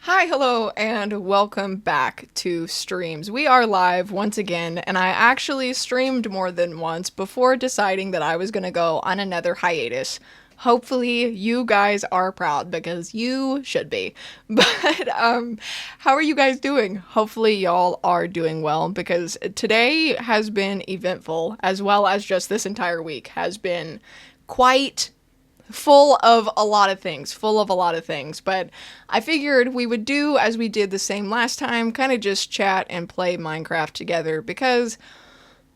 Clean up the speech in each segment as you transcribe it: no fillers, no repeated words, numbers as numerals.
Hi, hello, and welcome back to streams. We are live once again, and I actually streamed more than once before deciding that I was going to go on another hiatus. Hopefully, you guys are proud because you should be. But how are you guys doing? Hopefully, y'all are doing well because today has been eventful, as well as just this entire week has been quite full of a lot of things, but I figured we would do as we did the same last time, kind of just chat and play Minecraft together, because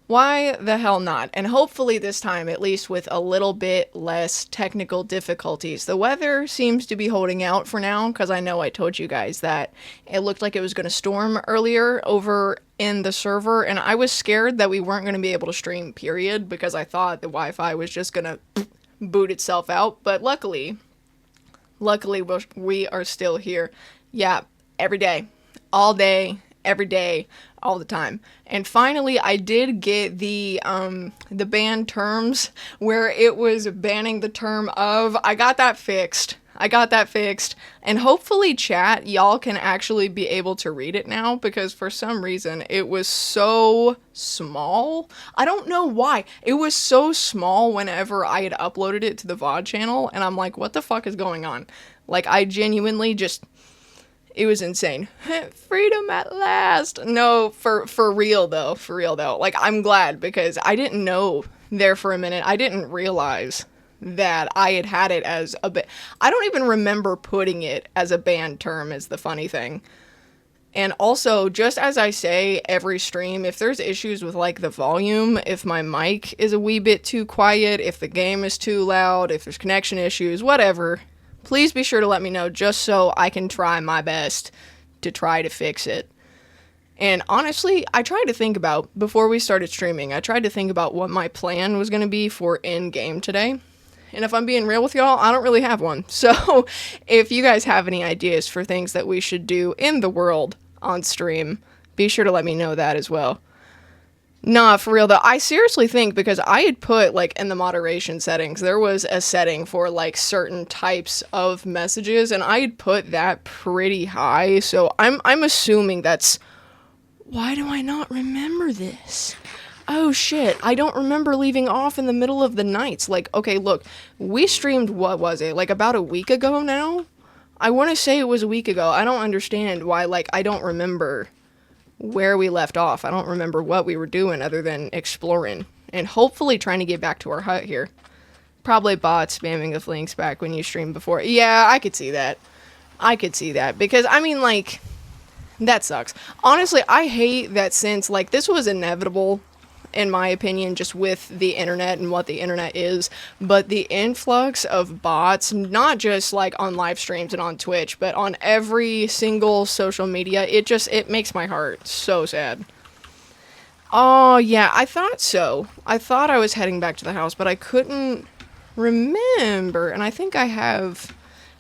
why the hell not? And hopefully this time, at least with a little bit less technical difficulties. The weather seems to be holding out for now, because I know I told you guys that it looked like it was going to storm earlier over in the server, and I was scared that we weren't going to be able to stream, period, because I thought the Wi-Fi was just going to boot itself out, but luckily we are still here. Yeah, every day, every day, all the time. And finally, I did get the ban terms where it was banning the term of. I got that fixed. And hopefully, chat, y'all can actually be able to read it now, because for some reason it was so small. I don't know why. It was so small whenever I had uploaded it to the VOD channel, and I'm like, what the fuck is going on? Like, I genuinely just. It was insane. Freedom at last. No, for real though. For real though. Like, I'm glad, because I didn't know there for a minute. I didn't realize that I had it as a bit. I don't even remember putting it as a banned term, is the funny thing. And also, just as I say every stream, if there's issues with like the volume, if my mic is a wee bit too quiet, if the game is too loud, if there's connection issues, whatever, please be sure to let me know, just so I can try my best to try to fix it. And honestly, I tried to think about, before we started streaming, I tried to think about what my plan was going to be for in-game today. And if I'm being real with y'all, I don't really have one. So if you guys have any ideas for things that we should do in the world on stream, be sure to let me know that as well. Nah, for real though, I seriously think, because I had put, like, in the moderation settings, there was a setting for, like, certain types of messages, and I had put that pretty high, so I'm assuming that's. Why do I not remember this? Oh shit, I don't remember leaving off in the middle of the nights. Like, okay, look, we streamed, what was it, like about a week ago now? I want to say it was a week ago. I don't understand why, like, I don't remember where we left off. I don't remember what we were doing other than exploring and hopefully trying to get back to our hut here. Probably bots spamming the links back when you streamed before. Yeah, I could see that. Because, I mean, like, that sucks. Honestly, I hate that, since, like, this was inevitable, in my opinion, just with the internet and what the internet is, but the influx of bots, not just, like, on live streams and on Twitch, but on every single social media, it makes my heart so sad. Oh, yeah, I thought so. I thought I was heading back to the house, but I couldn't remember, and I think I have.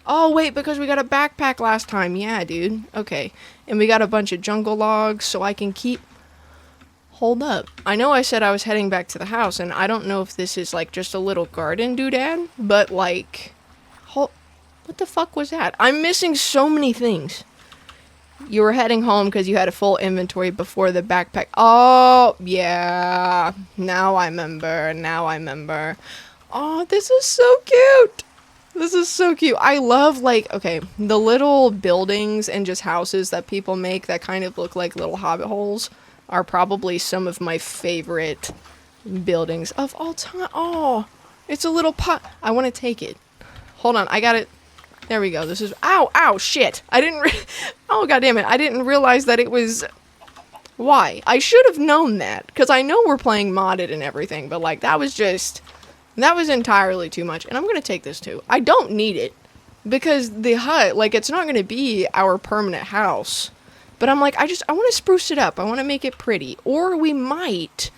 Oh, wait, because we got a backpack last time. Yeah, dude. Okay. And we got a bunch of jungle logs, so I can keep. Hold up. I know I said I was heading back to the house, and I don't know if this is, like, just a little garden doodad, but, like, what the fuck was that? I'm missing so many things. You were heading home because you had a full inventory before the backpack. Oh, yeah. Now I remember. Oh, this is so cute. I love, like, okay, the little buildings and just houses that people make that kind of look like little hobbit holes are probably some of my favorite buildings of all time. Oh, it's a little pot. I want to take it. Hold on, I got it. There we go. This is. Ow, shit. Oh, goddammit. I didn't realize that it was. Why? I should have known that, because I know we're playing modded and everything, but, like, that was entirely too much. And I'm going to take this too. I don't need it, because the hut, like, it's not going to be our permanent house. But I'm like, I want to spruce it up. I want to make it pretty. Or we might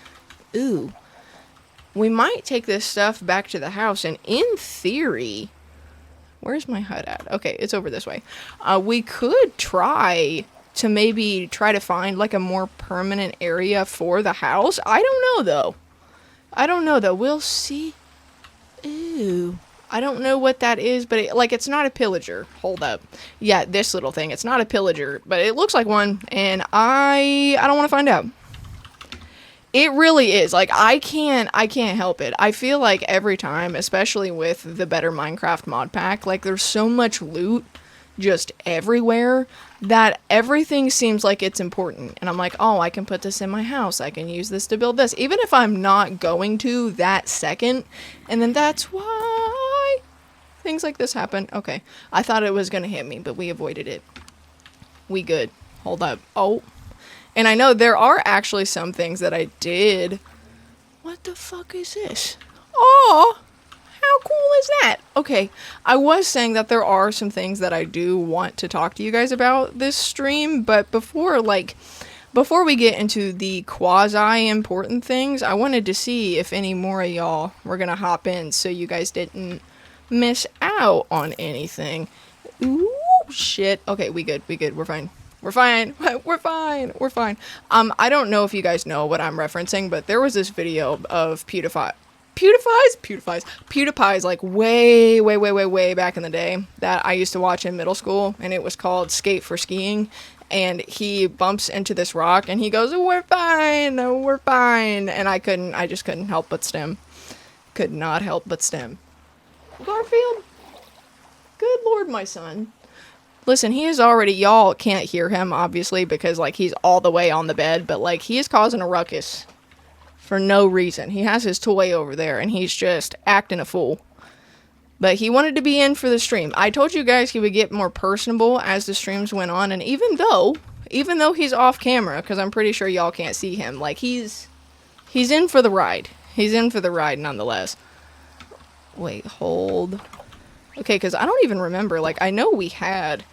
take this stuff back to the house, and in theory, where's my hut at? Okay, it's over this way. We could try to find, like, a more permanent area for the house. I don't know though. We'll see. Ooh. I don't know what that is, but it's not a pillager. Hold up. Yeah, this little thing. It's not a pillager, but it looks like one, and I don't want to find out. It really is. Like, I can't help it. I feel like every time, especially with the Better Minecraft mod pack, like there's so much loot just everywhere that everything seems like it's important. And I'm like, oh, I can put this in my house. I can use this to build this. Even if I'm not going to that second. And then that's why things like this happen. Okay. I thought it was going to hit me, but we avoided it. We good. Hold up. Oh. And I know there are actually some things that I did. What the fuck is this? Oh, how cool is that? Okay, I was saying that there are some things that I do want to talk to you guys about this stream, but before we get into the quasi-important things, I wanted to see if any more of y'all were gonna hop in so you guys didn't miss out on anything. Ooh, shit. Okay, we good, we're fine. We're fine. I don't know if you guys know what I'm referencing, but there was this video of PewDiePie's like way back in the day that I used to watch in middle school, and it was called Skate for Skiing. And he bumps into this rock and he goes, we're fine, and I just couldn't help but stem. Could not help but stem. Garfield, good lord, my son. Listen, he is already, y'all can't hear him, obviously, because, like, he's all the way on the bed, but, like, he is causing a ruckus for no reason. He has his toy over there, and he's just acting a fool. But he wanted to be in for the stream. I told you guys he would get more personable as the streams went on, and even though he's off camera, because I'm pretty sure y'all can't see him, like, he's in for the ride. He's in for the ride, nonetheless. Wait, hold. Okay, because I don't even remember, like, I know we had...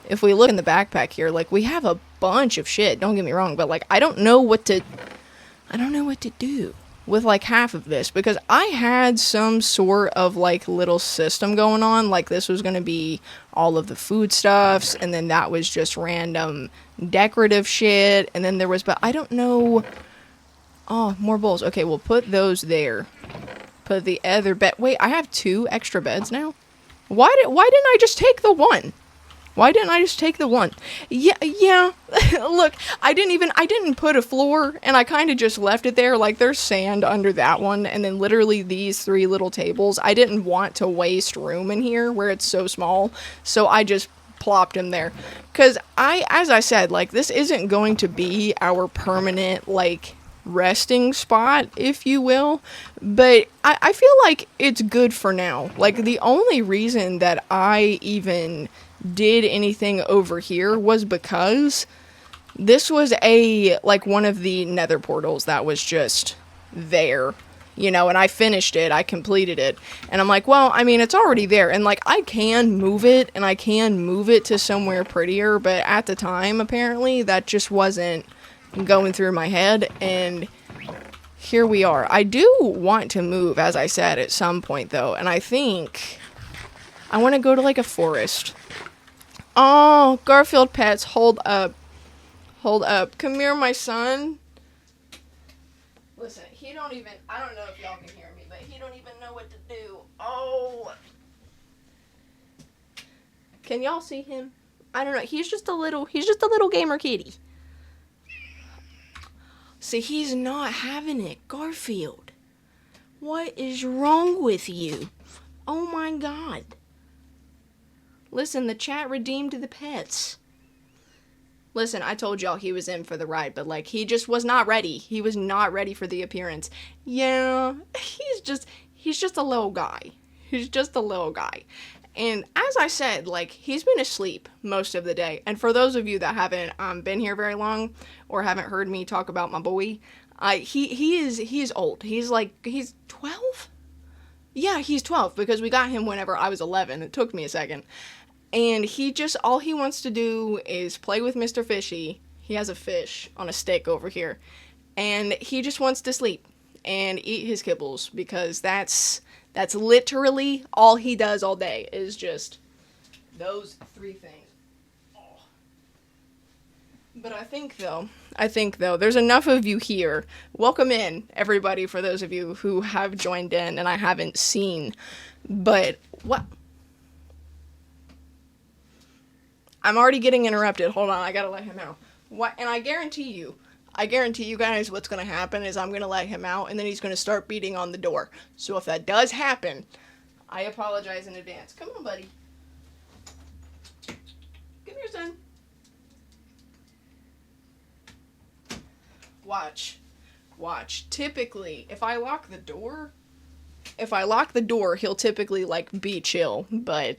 If we look in the backpack here, like, we have a bunch of shit, don't get me wrong, but, like, I don't know what to do with, like, half of this, because I had some sort of, like, little system going on, like, this was gonna be all of the foodstuffs, and then that was just random decorative shit, and then there was, but I don't know, oh, more bowls, okay, we'll put those there, put the other bed, wait, I have 2 extra beds now? Why didn't I just take the one? Yeah. Look, I didn't put a floor, and I kind of just left it there. Like, there's sand under that one, and then literally these 3 little tables. I didn't want to waste room in here where it's so small, so I just plopped them there. Because as I said, like, this isn't going to be our permanent, like, resting spot, if you will, but I feel like it's good for now. Like, the only reason that I even did anything over here was because this was one of the nether portals that was just there, you know, and I finished it, I completed it, and I'm like, well, I mean, it's already there, and, like, I can move it, and I can move it to somewhere prettier, but at the time, apparently, that just wasn't going through my head, and here we are. I do want to move, as I said, at some point, though, and I think I want to go to, like, a forest. Oh, Garfield pets, hold up. Come here, my son. Listen, I don't know if y'all can hear me, but he don't even know what to do. Oh. Can y'all see him? I don't know. He's just a little gamer kitty. See, he's not having it, Garfield. What is wrong with you? Oh my god. Listen, the chat redeemed the pets. Listen, I told y'all he was in for the ride, but, like, he just was not ready. He was not ready for the appearance. Yeah, he's just a little guy. And as I said, like, he's been asleep most of the day. And for those of you that haven't been here very long or haven't heard me talk about my boy, he is old. He's 12? Yeah, he's 12 because we got him whenever I was 11. It took me a second. And all he wants to do is play with Mr. Fishy. He has a fish on a stick over here. And he just wants to sleep and eat his kibbles because that's literally all he does all day is just those 3 things. Oh. But I think though, there's enough of you here. Welcome in, everybody, for those of you who have joined in and I haven't seen. But what? I'm already getting interrupted. Hold on, I gotta let him out. What? And I guarantee you guys, what's gonna happen is I'm gonna let him out, and then he's gonna start beating on the door. So if that does happen, I apologize in advance. Come on, buddy. Come here, son. Watch. Typically, if I lock the door, he'll typically, like, be chill, but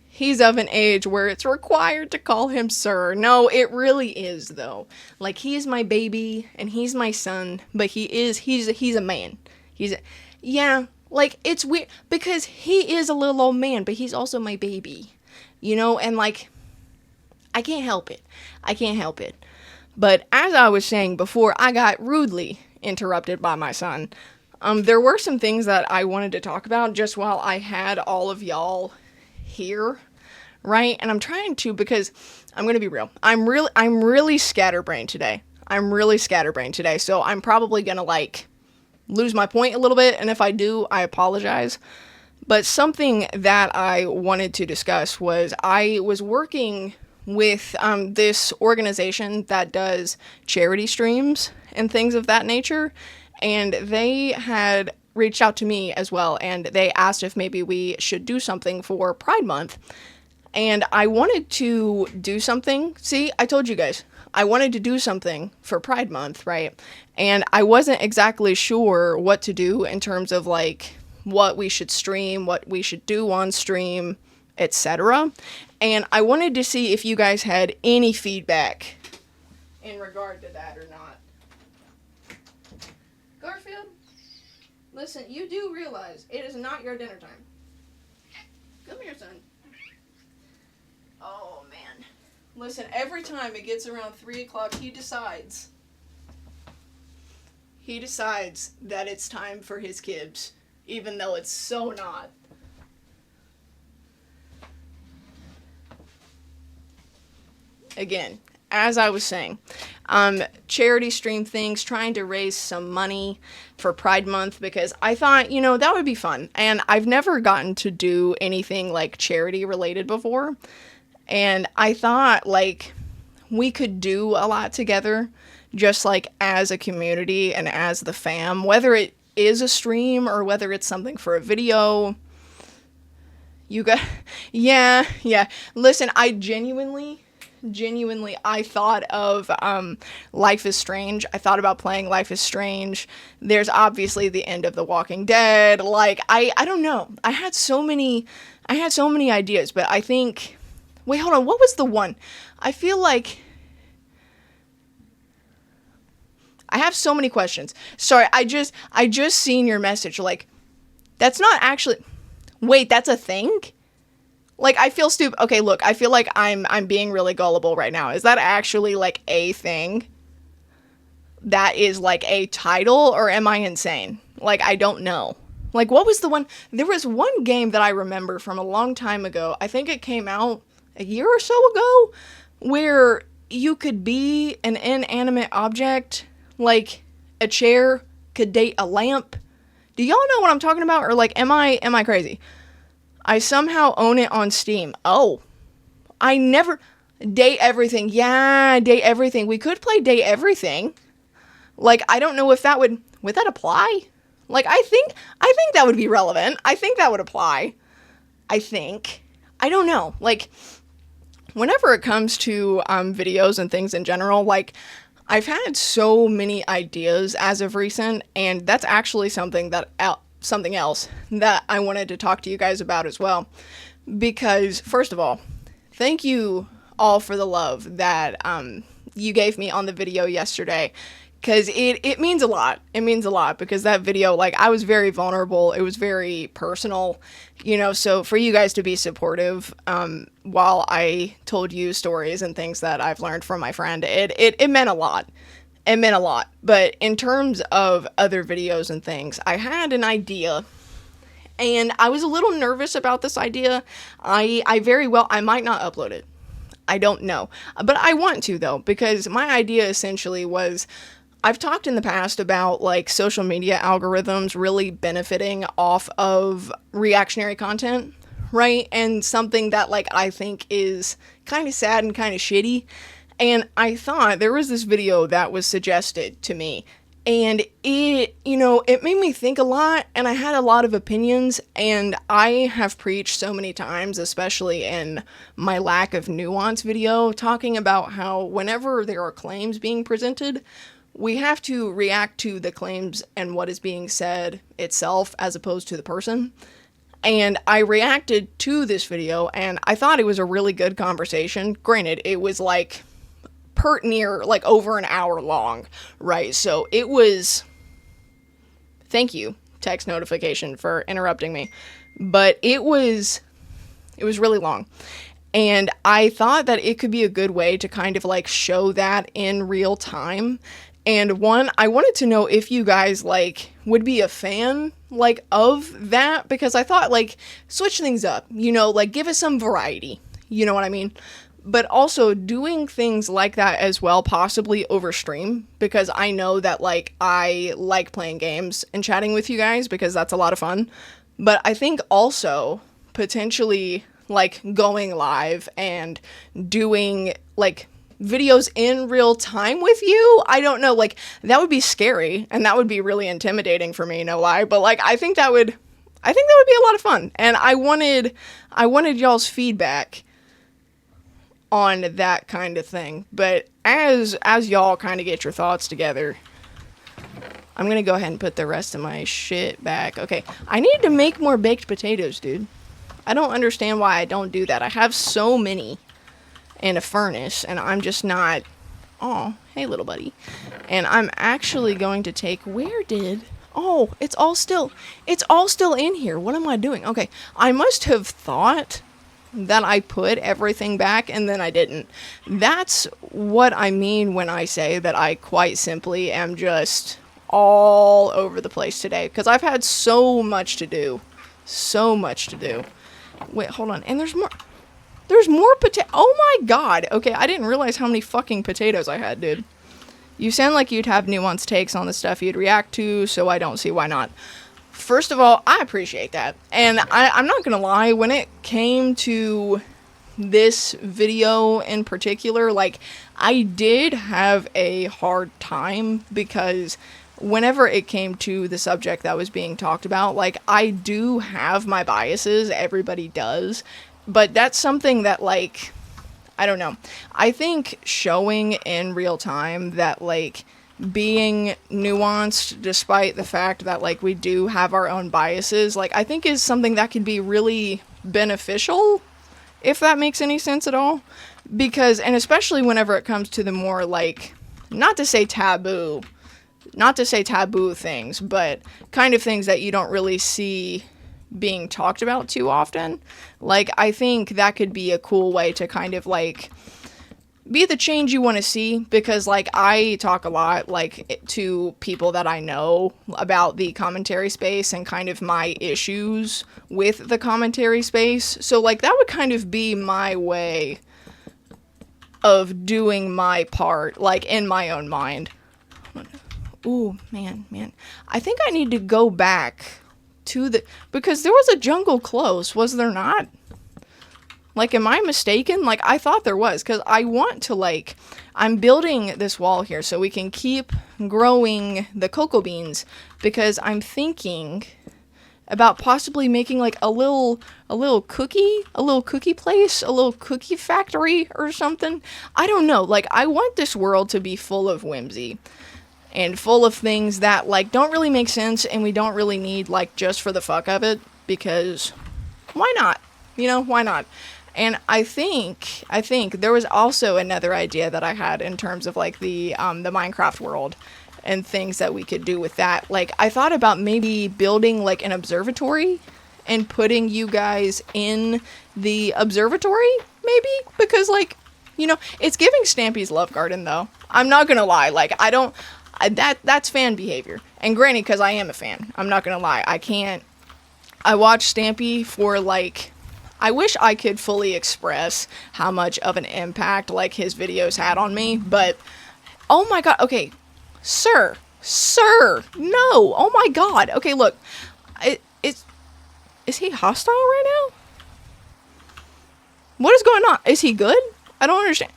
he's of an age where it's required to call him sir. No, it really is, though. Like, he's my baby, and he's my son, but he's a man. Yeah, like, it's weird, because he is a little old man, but he's also my baby, you know, and, like, I can't help it. But as I was saying before, I got rudely interrupted by my son. There were some things that I wanted to talk about just while I had all of y'all here, right? And I'm trying to, because I'm going to be real. I'm really scatterbrained today. So I'm probably going to, like, lose my point a little bit. And if I do, I apologize. But something that I wanted to discuss was I was working with this organization that does charity streams and things of that nature, and they had reached out to me as well, and they asked if maybe we should do something for Pride Month. And I wanted to do something. See, I told you guys, I wanted to do something for Pride Month, right? And I wasn't exactly sure what to do in terms of, like, what we should stream, what we should do on stream, etc. And I wanted to see if you guys had any feedback in regard to that or not. Garfield, listen, you do realize it is not your dinner time. Come here, son. Oh, man. Listen, every time it gets around 3 o'clock, he decides that it's time for his kibs, even though it's so not. Again, as I was saying, charity stream things, trying to raise some money for Pride Month, because I thought, you know, that would be fun. And I've never gotten to do anything like charity related before. And I thought, like, we could do a lot together, just like as a community and as the fam, whether it is a stream or whether it's something for a video. Yeah. Listen, I genuinely, I thought of Life is Strange. I thought about playing Life is Strange. There's obviously the end of The Walking Dead. Like, I don't know. I had so many ideas, but I think, wait, hold on. What was the one? I feel like I have so many questions. Sorry, I just seen your message. Like, that's not actually, wait, that's a thing? Like, I feel stupid. Okay, look, I feel like I'm being really gullible right now. Is that actually, like, a thing? That is, like, a title? Or am I insane? Like, I don't know. Like, what was the one? There was one game that I remember from a long time ago. I think it came out a year or so ago, where you could be an inanimate object. Like, a chair could date a lamp. Do y'all know what I'm talking about? Or, like, am I crazy? I somehow own it on Steam. Oh, I never... Date Everything. Yeah, Date Everything. We could play Date Everything. Like, I don't know if that would that apply? Like, I think that would be relevant. I think that would apply. I don't know. Like, whenever it comes to videos and things in general, like, I've had so many ideas as of recent, and that's actually something else that I wanted to talk to you guys about as well. Because, first of all, thank you all for the love that you gave me on the video yesterday. Because it means a lot. It means a lot, because that video, like, I was very vulnerable. It was very personal, you know, so for you guys to be supportive while I told you stories and things that I've learned from my friend, it meant a lot. It meant a lot. But in terms of other videos and things, I had an idea, and I was a little nervous about this idea. I might not upload it. I don't know. But I want to, though, because my idea essentially was, I've talked in the past about like social media algorithms really benefiting off of reactionary content, right? And something that like I think is kind of sad and kind of shitty. And I thought there was this video that was suggested to me, and it made me think a lot, and I had a lot of opinions, and I have preached so many times, especially in my lack of nuance video, talking about how whenever there are claims being presented, we have to react to the claims and what is being said itself as opposed to the person. And I reacted to this video, and I thought it was a really good conversation. Granted, it was like pert near like over an hour long, right? So it was, thank you, text notification, for interrupting me. But it was really long. And I thought that it could be a good way to kind of like show that in real time. And one, I wanted to know if you guys like would be a fan like of that, because I thought like switch things up, like give us some variety. You know what I mean? But also doing things like that as well, possibly over stream, because I know that like I like playing games and chatting with you guys because that's a lot of fun. But I think also potentially like going live and doing like videos in real time with you, I don't know, like that would be scary and that would be really intimidating for me, no lie. But like I think that would be a lot of fun, and I wanted y'all's feedback on that kind of thing. But as y'all kind of get your thoughts together, I'm gonna go ahead and put the rest of my shit back. Okay, I need to make more baked potatoes, dude. I don't understand why I don't do that. I have so many in a furnace, and I'm just not. Oh, hey, little buddy. And I'm actually going to take. Oh, it's all still in here. What am I doing? Okay, I must have thought that I put everything back and then I didn't. That's what I mean when I say that I quite simply am just all over the place today, because I've had so much to do. Wait, hold on. And there's more potato. Oh my god. Okay, I didn't realize how many fucking potatoes I had, dude. You sound like you'd have nuanced takes on the stuff you'd react to, so I don't see why not. First of all, I appreciate that. And I'm not gonna lie, when it came to this video in particular, like, I did have a hard time, because whenever it came to the subject that was being talked about, like, I do have my biases, everybody does, but that's something that, like, I don't know. I think showing in real time that, like, being nuanced despite the fact that like we do have our own biases, like I think is something that can be really beneficial, if that makes any sense at all. Because, and especially whenever it comes to the more like, not to say taboo things, but kind of things that you don't really see being talked about too often. Like I think that could be a cool way to kind of like be the change you want to see, because like I talk a lot like to people that I know about the commentary space and kind of my issues with the commentary space. So like that would kind of be my way of doing my part, like in my own mind. Ooh, man. I think I need to go back to because there was a jungle close, was there not? Like, am I mistaken? Like, I thought there was, because I want to, like, I'm building this wall here so we can keep growing the cocoa beans, because I'm thinking about possibly making, like, a little cookie place, a little cookie factory or something. I don't know. Like, I want this world to be full of whimsy and full of things that, like, don't really make sense and we don't really need, like, just for the fuck of it, because why not? Why not? And I think there was also another idea that I had in terms of like the Minecraft world and things that we could do with that. Like I thought about maybe building like an observatory and putting you guys in the observatory, maybe, because like, it's giving Stampy's Love Garden though. I'm not gonna lie, like that's fan behavior. And granted, because I am a fan, I'm not gonna lie, I watch Stampy for like, I wish I could fully express how much of an impact, like, his videos had on me, but, oh my god, okay, sir, no, oh my god, okay, look, is he hostile right now? What is going on? Is he good? I don't understand.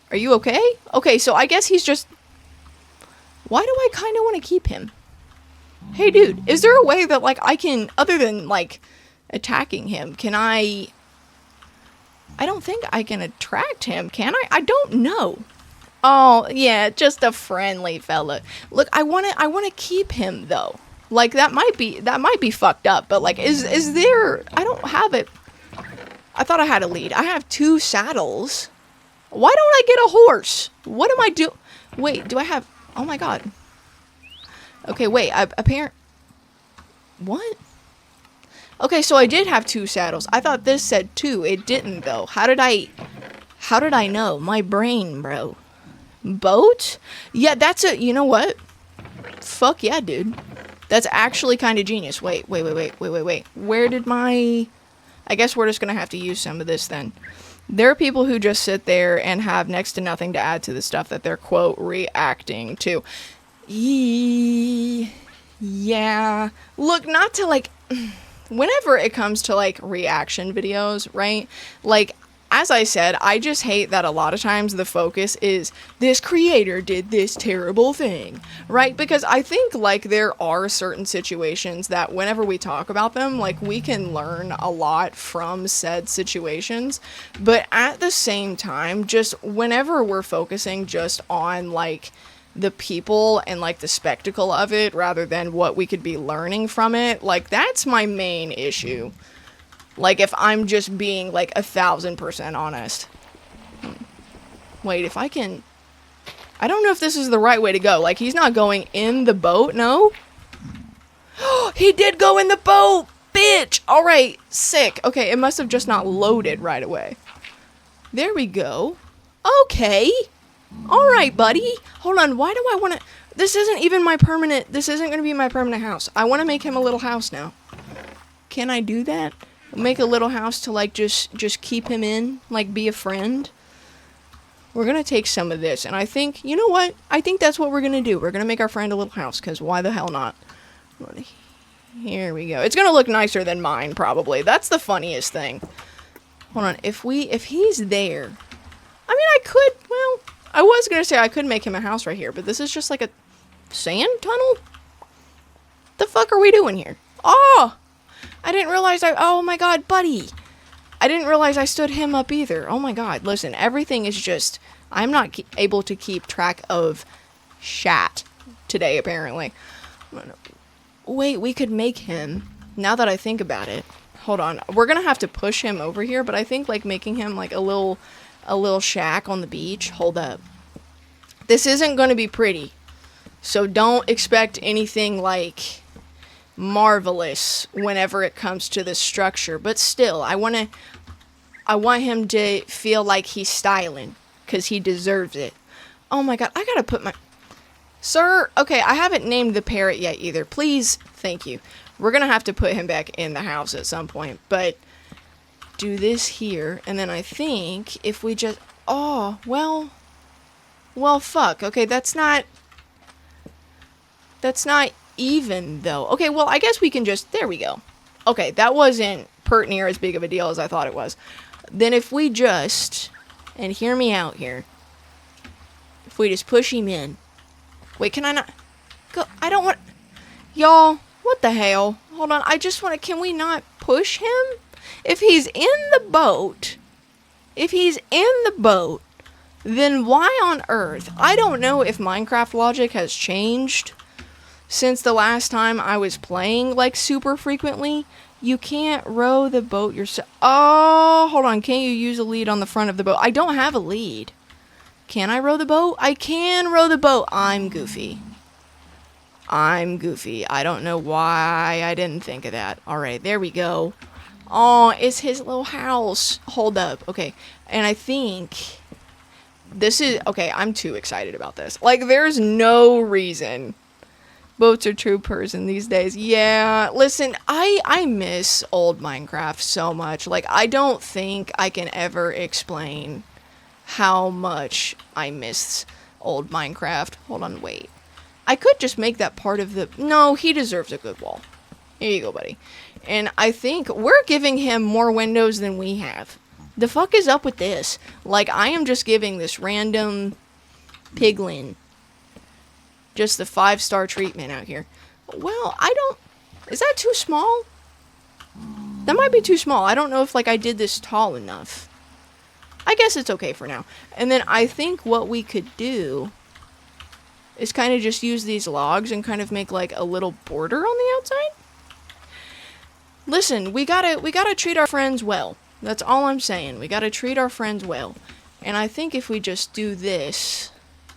Are you okay? Okay, so I guess he's just... Why do I kind of want to keep him? Hey, dude, is there a way that, like, I can... Other than, like, attacking him, can I... I don't think I can attract him, can I? I don't know. Oh, yeah, just a friendly fella. Look, I want to keep him, though. Like, that might be fucked up, but, like, is there... I don't have it. I thought I had a lead. I have 2 saddles. Why don't I get a horse? What am I doing? Wait, do I have... Oh my god. Okay, wait, what? Okay, so I did have 2 saddles. I thought this said 2. It didn't, though. How did I know? My brain, bro. Boat? Yeah, that's a... You know what? Fuck yeah, dude. That's actually kind of genius. Wait. Where did my... I guess we're just gonna have to use some of this then. There are people who just sit there and have next to nothing to add to the stuff that they're, quote, reacting to. Yeah. Look, not to, like... Whenever it comes to, like, reaction videos, right? Like, as I said, I just hate that a lot of times the focus is, this creator did this terrible thing, right? Because I think, like, there are certain situations that whenever we talk about them, like, we can learn a lot from said situations. But at the same time, just whenever we're focusing just on, like, the people and, like, the spectacle of it rather than what we could be learning from it, like, that's my main issue. Like, if I'm just being, like, 1,000% honest. Wait, if I can... I don't know if this is the right way to go. Like, he's not going in the boat, no? He did go in the boat! Bitch! Alright, sick. Okay, it must have just not loaded right away. There we go. Okay. Alright, buddy. Hold on, why do I want to... This isn't even my permanent... This isn't going to be my permanent house. I want to make him a little house now. Can I do that? Make a little house to, like, just keep him in, like, be a friend. We're gonna take some of this, and I think, you know what? I think that's what we're gonna do. We're gonna make our friend a little house, because why the hell not? Here we go. It's gonna look nicer than mine, probably. That's the funniest thing. Hold on, if he's there... I mean, I could, well, I was gonna say I could make him a house right here, but this is just like a sand tunnel? The fuck are we doing here? Oh! I didn't realize oh my god, buddy. I didn't realize I stood him up either. Oh my god, listen, everything is just... I'm not able to keep track of shat today, apparently. Wait, we could make him, now that I think about it. Hold on, we're gonna have to push him over here, but I think, like, making him, like, a little shack on the beach. Hold up. This isn't gonna be pretty. So don't expect anything, like... marvelous whenever it comes to this structure, but still, I want him to feel like he's styling, because he deserves it. Oh my god, I gotta put my... Sir, okay, I haven't named the parrot yet either. Please, thank you. We're gonna have to put him back in the house at some point, but do this here, and then I think if we just... Oh, well, fuck. Okay, that's not even, though. Okay, well, I guess we can just... There we go. Okay, that wasn't pert near as big of a deal as I thought it was. Then if we just... And hear me out here. If we just push him in. Wait, can I not... Go... I don't want... Y'all, what the hell? Hold on, I just want to... Can we not push him? If he's in the boat... Then why on earth? I don't know if Minecraft logic has changed... Since the last time I was playing, like, super frequently. You can't row the boat yourself. Oh, hold on. Can't you use a lead on the front of the boat? I don't have a lead. Can I row the boat? I can row the boat. I'm goofy. I don't know why I didn't think of that. Alright, there we go. Oh, it's his little house. Hold up. Okay. And I think... This is... Okay, I'm too excited about this. Like, there's no reason... Boats are troopers in these days. Yeah, listen, I miss old Minecraft so much. Like, I don't think I can ever explain how much I miss old Minecraft. Hold on, wait. I could just make that part of the... No, he deserves a good wall. Here you go, buddy. And I think we're giving him more windows than we have. The fuck is up with this? Like, I am just giving this random piglin just the 5-star treatment out here. Well, I don't... Is that too small? That might be too small. I don't know if, like, I did this tall enough. I guess it's okay for now. And then I think what we could do is kind of just use these logs and kind of make, like, a little border on the outside. Listen, we gotta treat our friends well. That's all I'm saying. We gotta treat our friends well. And I think if we just do this,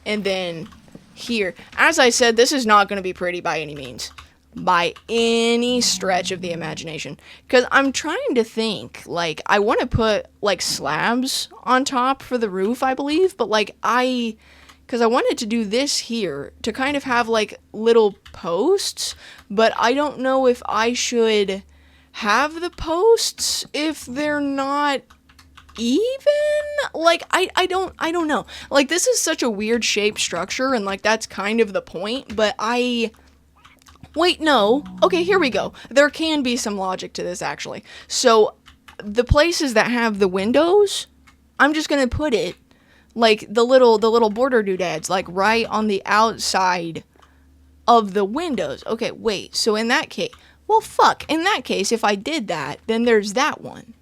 and then here, as I said, this is not gonna be pretty by any means. By any stretch of the imagination. Because I'm trying to think, like, I want to put, like, slabs on top for the roof, I believe. But, like, because I wanted to do this here to kind of have, like, little posts. But I don't know if I should have the posts if they're not even. Like, I don't know. Like, this is such a weird shaped structure, and, like, that's kind of the point. But wait, no. Okay, here we go. There can be some logic to this, actually. So, the places that have the windows, I'm just gonna put it, like, the little border doodads, like, right on the outside of the windows. Okay, wait, so in that case, well, fuck, in that case, if I did that, then there's that one.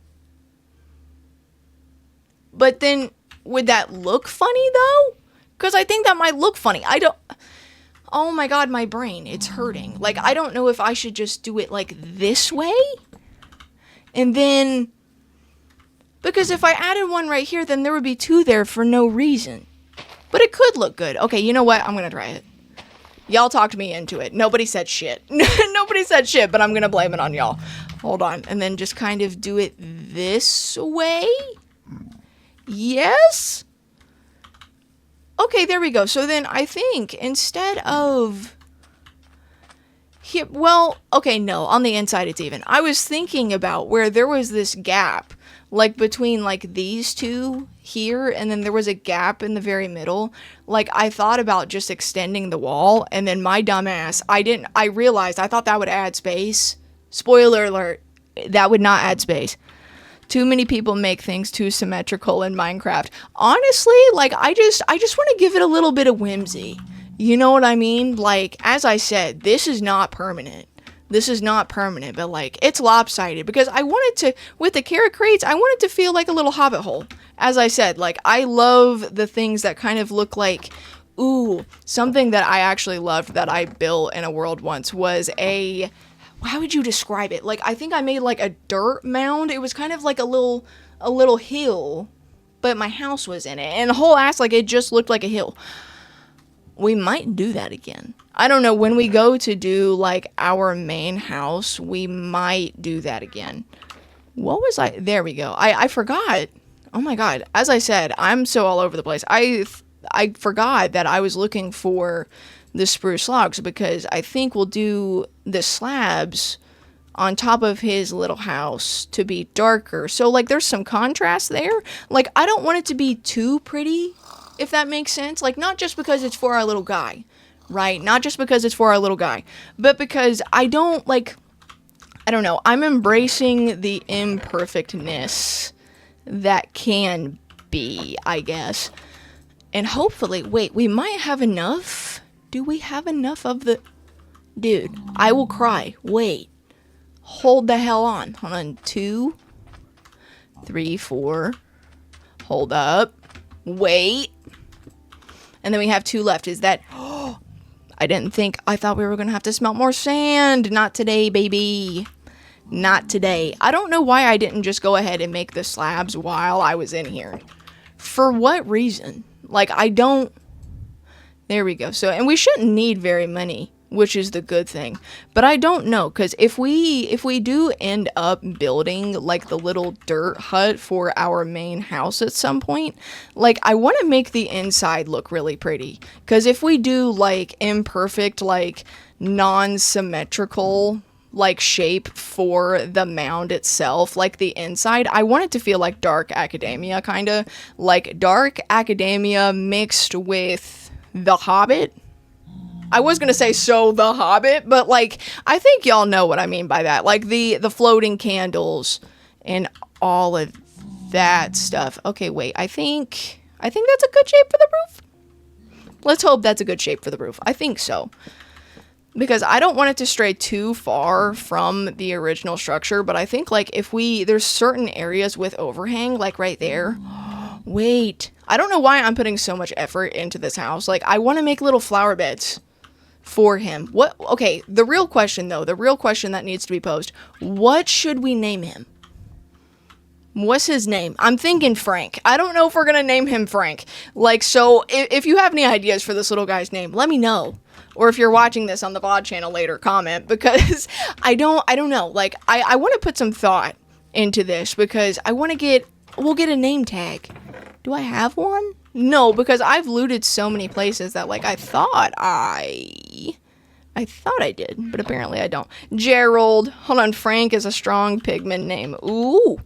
But then, would that look funny, though? Because I think that might look funny. Oh my god, my brain, it's hurting. Like, I don't know if I should just do it, like, this way? And then... Because if I added one right here, then there would be 2 there for no reason. But it could look good. Okay, you know what? I'm gonna try it. Y'all talked me into it. Nobody said shit. Nobody said shit, but I'm gonna blame it on y'all. Hold on. And then just kind of do it this way? Yes? Okay, there we go. So then I think instead of... Here, well, okay, no. On the inside it's even. I was thinking about where there was this gap, like between like these two here, and then there was a gap in the very middle. Like, I thought about just extending the wall, and then my dumbass, I realized I thought that would add space. Spoiler alert, that would not add space. Too many people make things too symmetrical in Minecraft. Honestly, like, I just want to give it a little bit of whimsy. You know what I mean? Like, as I said, this is not permanent. This is not permanent, but, like, it's lopsided. Because I wanted to, with the carrot crates, I wanted to feel like a little hobbit hole. As I said, like, I love the things that kind of look like, ooh, something that I actually loved that I built in a world once was a... How would you describe it? Like, I think I made, like, a dirt mound. It was kind of like a little hill, but my house was in it. And the whole ass, like, it just looked like a hill. We might do that again. I don't know. When we go to do, like, our main house, we might do that again. What was I... There we go. I forgot. Oh, my God. As I said, I'm so all over the place. I forgot that I was looking for... the spruce logs, because I think we'll do the slabs on top of his little house to be darker. So, like, there's some contrast there. Like, I don't want it to be too pretty, if that makes sense. Like, not just because it's for our little guy, right? Not just because it's for our little guy, but because I don't know. I'm embracing the imperfectness that can be, I guess. And hopefully, wait, we might have enough. Do we have enough of the... Dude, I will cry. Wait. Hold the hell on. Hold on. 2, 3, 4. Hold up. Wait. And then we have 2 left. Is that... Oh, I didn't think... I thought we were going to have to smelt more sand. Not today, baby. Not today. I don't know why I didn't just go ahead and make the slabs while I was in here. For what reason? Like, I don't... There we go. So, and we shouldn't need very many which is the good thing. But I don't know, because if we do end up building like the little dirt hut for our main house at some point, like I want to make the inside look really pretty. Because if we do like imperfect, like non-symmetrical like shape for the mound itself, like the inside, I want it to feel like dark academia, kind of like dark academia mixed with The Hobbit. I was gonna say So The Hobbit, but like I think y'all know what I mean by that. Like the floating candles and all of that stuff. Okay, wait. I think that's a good shape for the roof. Let's hope that's a good shape for the roof. I think so. Because I don't want it to stray too far from the original structure, but I think like if there's certain areas with overhang, like right there. Wait, I don't know why I'm putting so much effort into this house. Like I want to make little flower beds for him. Okay, the real question though, the real question that needs to be posed, what should we name him? What's his name? I'm thinking Frank. I don't know if we're gonna name him Frank. Like, so if you have any ideas for this little guy's name, let me know. Or if you're watching this on the VOD channel later, comment, because I don't know. Like, I want to put some thought into this, because we'll get a name tag. Do I have one? No, because I've looted so many places that, like, I thought I did, but apparently I don't. Gerald. Hold on, Frank is a strong pigman name. Ooh.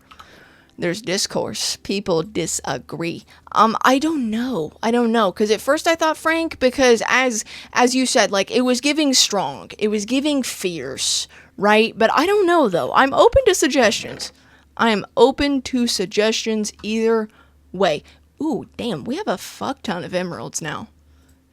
There's discourse. People disagree. I don't know, because at first I thought Frank, because as you said, like, it was giving strong. It was giving fierce, right? But I don't know, though. I'm open to suggestions. Either way. Ooh, damn, we have a fuck ton of emeralds now.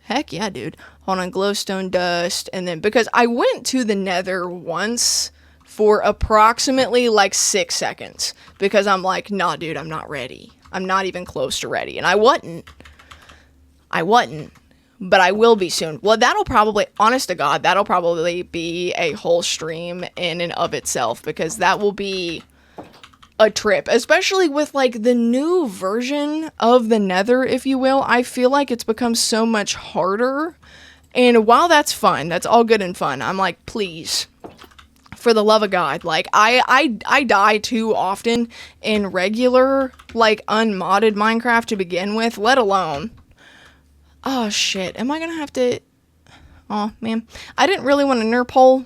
Heck yeah, dude. Hold on, glowstone dust, and then, because I went to the nether once for approximately like 6 seconds, because I'm like, nah, dude, I'm not ready. I'm not even close to ready, and I wasn't, but I will be soon. Well, that'll probably, honest to God, that'll probably be a whole stream in and of itself, because that will be a trip, especially with like the new version of the nether, if you will. I feel like it's become so much harder, and while that's fun, that's all good and fun, I'm like, please, for the love of God, like I die too often in regular, like, unmodded Minecraft to begin with, let alone, oh shit, am I gonna have to, oh man, I didn't really want a nerp hole,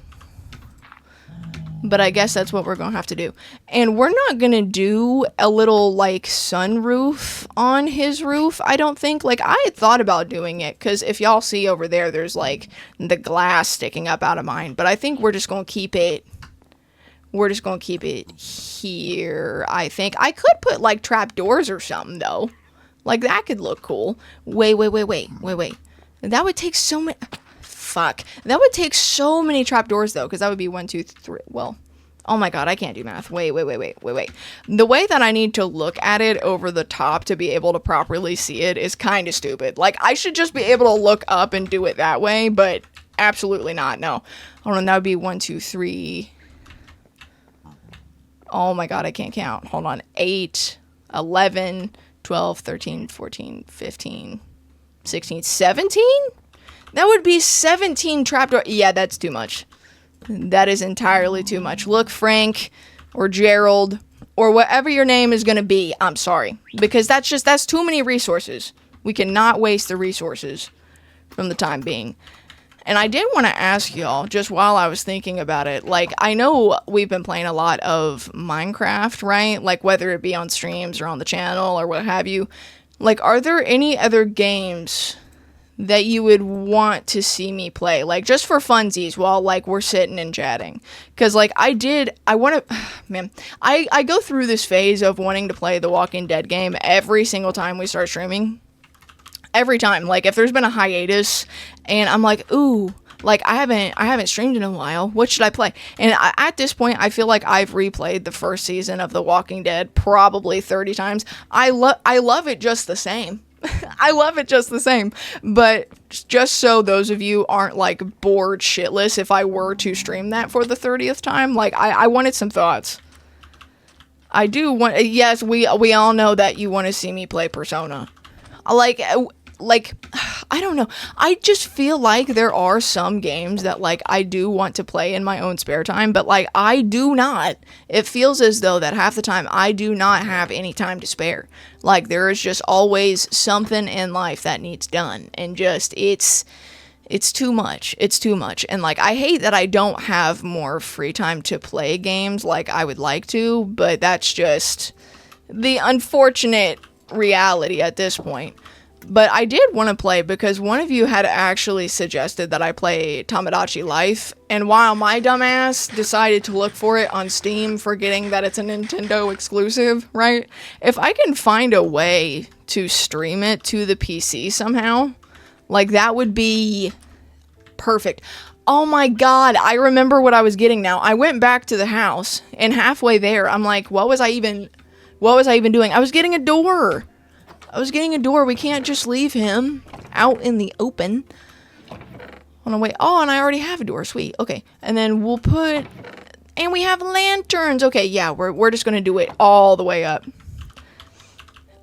but I guess that's what we're gonna have to do. And we're not gonna do a little, like, sunroof on his roof, I don't think. Like, I had thought about doing it, because if y'all see over there, there's, like, the glass sticking up out of mine. But I think we're just gonna keep it here, I think. I could put, like, trapdoors or something, though. Like, that could look cool. Wait. That would take so many... Fuck. That would take so many trapdoors, though, because that would be 1, 2, 3. Well, oh my God, I can't do math. Wait. The way that I need to look at it over the top to be able to properly see it is kind of stupid. Like, I should just be able to look up and do it that way, but absolutely not. No. Hold on, that would be 1, 2, 3. Oh my God, I can't count. Hold on. 8, 11, 12, 13, 14, 15, 16, 17? That would be 17 trapdoor. Yeah, that's too much. That is entirely too much. Look, Frank or Gerald or whatever your name is going to be, I'm sorry. Because that's too many resources. We cannot waste the resources from the time being. And I did want to ask y'all, just while I was thinking about it, like, I know we've been playing a lot of Minecraft, right? Like, whether it be on streams or on the channel or what have you. Like, are there any other games that you would want to see me play, like, just for funsies while, like, we're sitting and chatting? Because, like, I want to, man, I go through this phase of wanting to play the Walking Dead game every single time we start streaming. Every time, like, if there's been a hiatus and I'm like, ooh, like, I haven't streamed in a while, what should I play? And at this point, I feel like I've replayed the first season of The Walking Dead probably 30 times. I love it just the same. I love it just the same. But just so those of you aren't, like, bored shitless if I were to stream that for the 30th time, like, I wanted some thoughts. I do want, yes, we all know that you want to see me play Persona. Like, I don't know. I just feel like there are some games that like I do want to play in my own spare time, but like I do not. It feels as though that half the time I do not have any time to spare. Like there is just always something in life that needs done, and just it's too much. It's too much. And like I hate that I don't have more free time to play games like I would like to, but that's just the unfortunate reality at this point. But I did want to play because one of you had actually suggested that I play Tamagotchi Life, and while my dumbass decided to look for it on Steam, forgetting that it's a Nintendo exclusive, right? If I can find a way to stream it to the PC somehow, like that would be perfect. Oh my god, I remember what I was getting now. I went back to the house, and halfway there, I'm like, what was I even doing? I was getting a door. We can't just leave him out in the open. Hold on, wait. Oh, and I already have a door. Sweet. Okay. And then we'll put... And we have lanterns. Okay, yeah, we're just going to do it all the way up.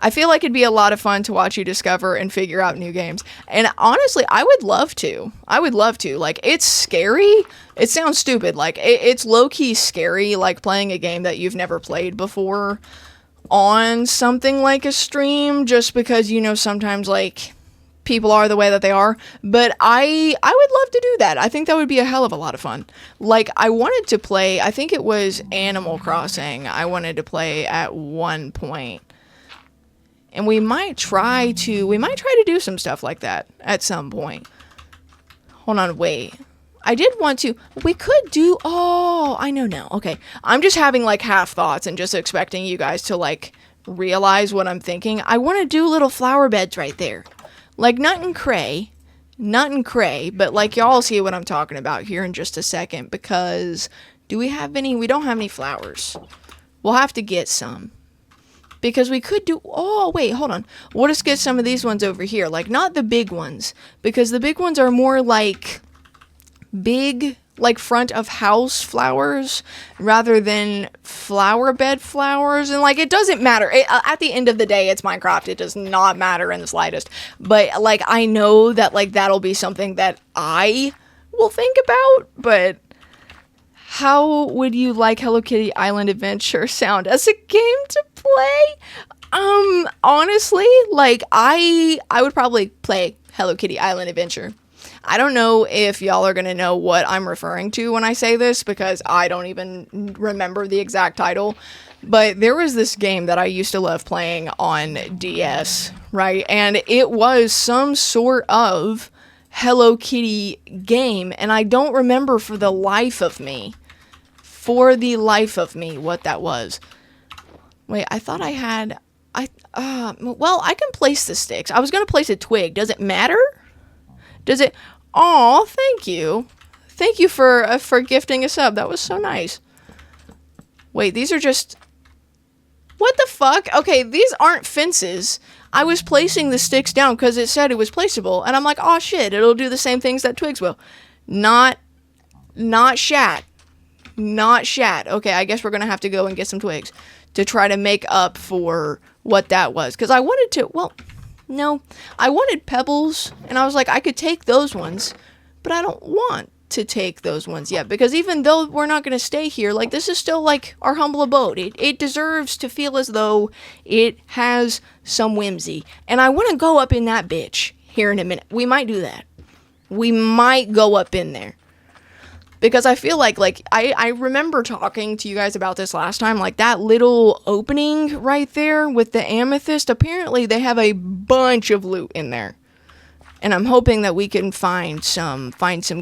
I feel like it'd be a lot of fun to watch you discover and figure out new games. And honestly, I would love to. Like, it's scary. It sounds stupid. Like, it's low-key scary, like, playing a game that you've never played before on something like a stream, just because, you know, sometimes like people are the way that they are. But I would love to do that. I think that would be a hell of a lot of fun. Like I wanted to play, I think it was Animal Crossing I wanted to play at one point, and we might try to do some stuff like that at some point. Hold on, wait. I did want to... We could do... Oh, I know now. Okay. I'm just having, like, half thoughts and just expecting you guys to, like, realize what I'm thinking. I want to do little flower beds right there. Like, nut and cray, but, like, y'all see what I'm talking about here in just a second, because do we have any... We don't have any flowers. We'll have to get some. Because we could do... Oh, wait, hold on. We'll just get some of these ones over here. Like, not the big ones, because the big ones are more, like... big, like, front of house flowers rather than flower bed flowers. And like, it doesn't matter. At the end of the day, it's Minecraft. It does not matter in the slightest. But like, I know that like that'll be something that I will think about. But how would you like Hello Kitty Island Adventure sound as a game to play? Honestly, like I would probably play Hello Kitty Island Adventure. I don't know if y'all are going to know what I'm referring to when I say this, because I don't even remember the exact title. But there was this game that I used to love playing on DS, right? And it was some sort of Hello Kitty game, and I don't remember for the life of me what that was. Wait, I thought I had... well, I can place the sticks. I was going to place a twig. Does it matter? Does it? Aw, thank you. Thank you for gifting a sub. That was so nice. Wait, these are just... What the fuck? Okay, these aren't fences. I was placing the sticks down because it said it was placeable. And I'm like, oh shit, it'll do the same things that twigs will. Not shat. Not shat. Okay, I guess we're going to have to go and get some twigs to try to make up for what that was. Because I wanted to... Well... No, I wanted pebbles, and I was like, I could take those ones, but I don't want to take those ones yet, because even though we're not going to stay here, like, this is still, like, our humble abode. It deserves to feel as though it has some whimsy, and I want to go up in that bitch here in a minute. We might do that. We might go up in there. Because I feel like I remember talking to you guys about this last time, like that little opening right there with the amethyst, apparently they have a bunch of loot in there. And I'm hoping that we can find some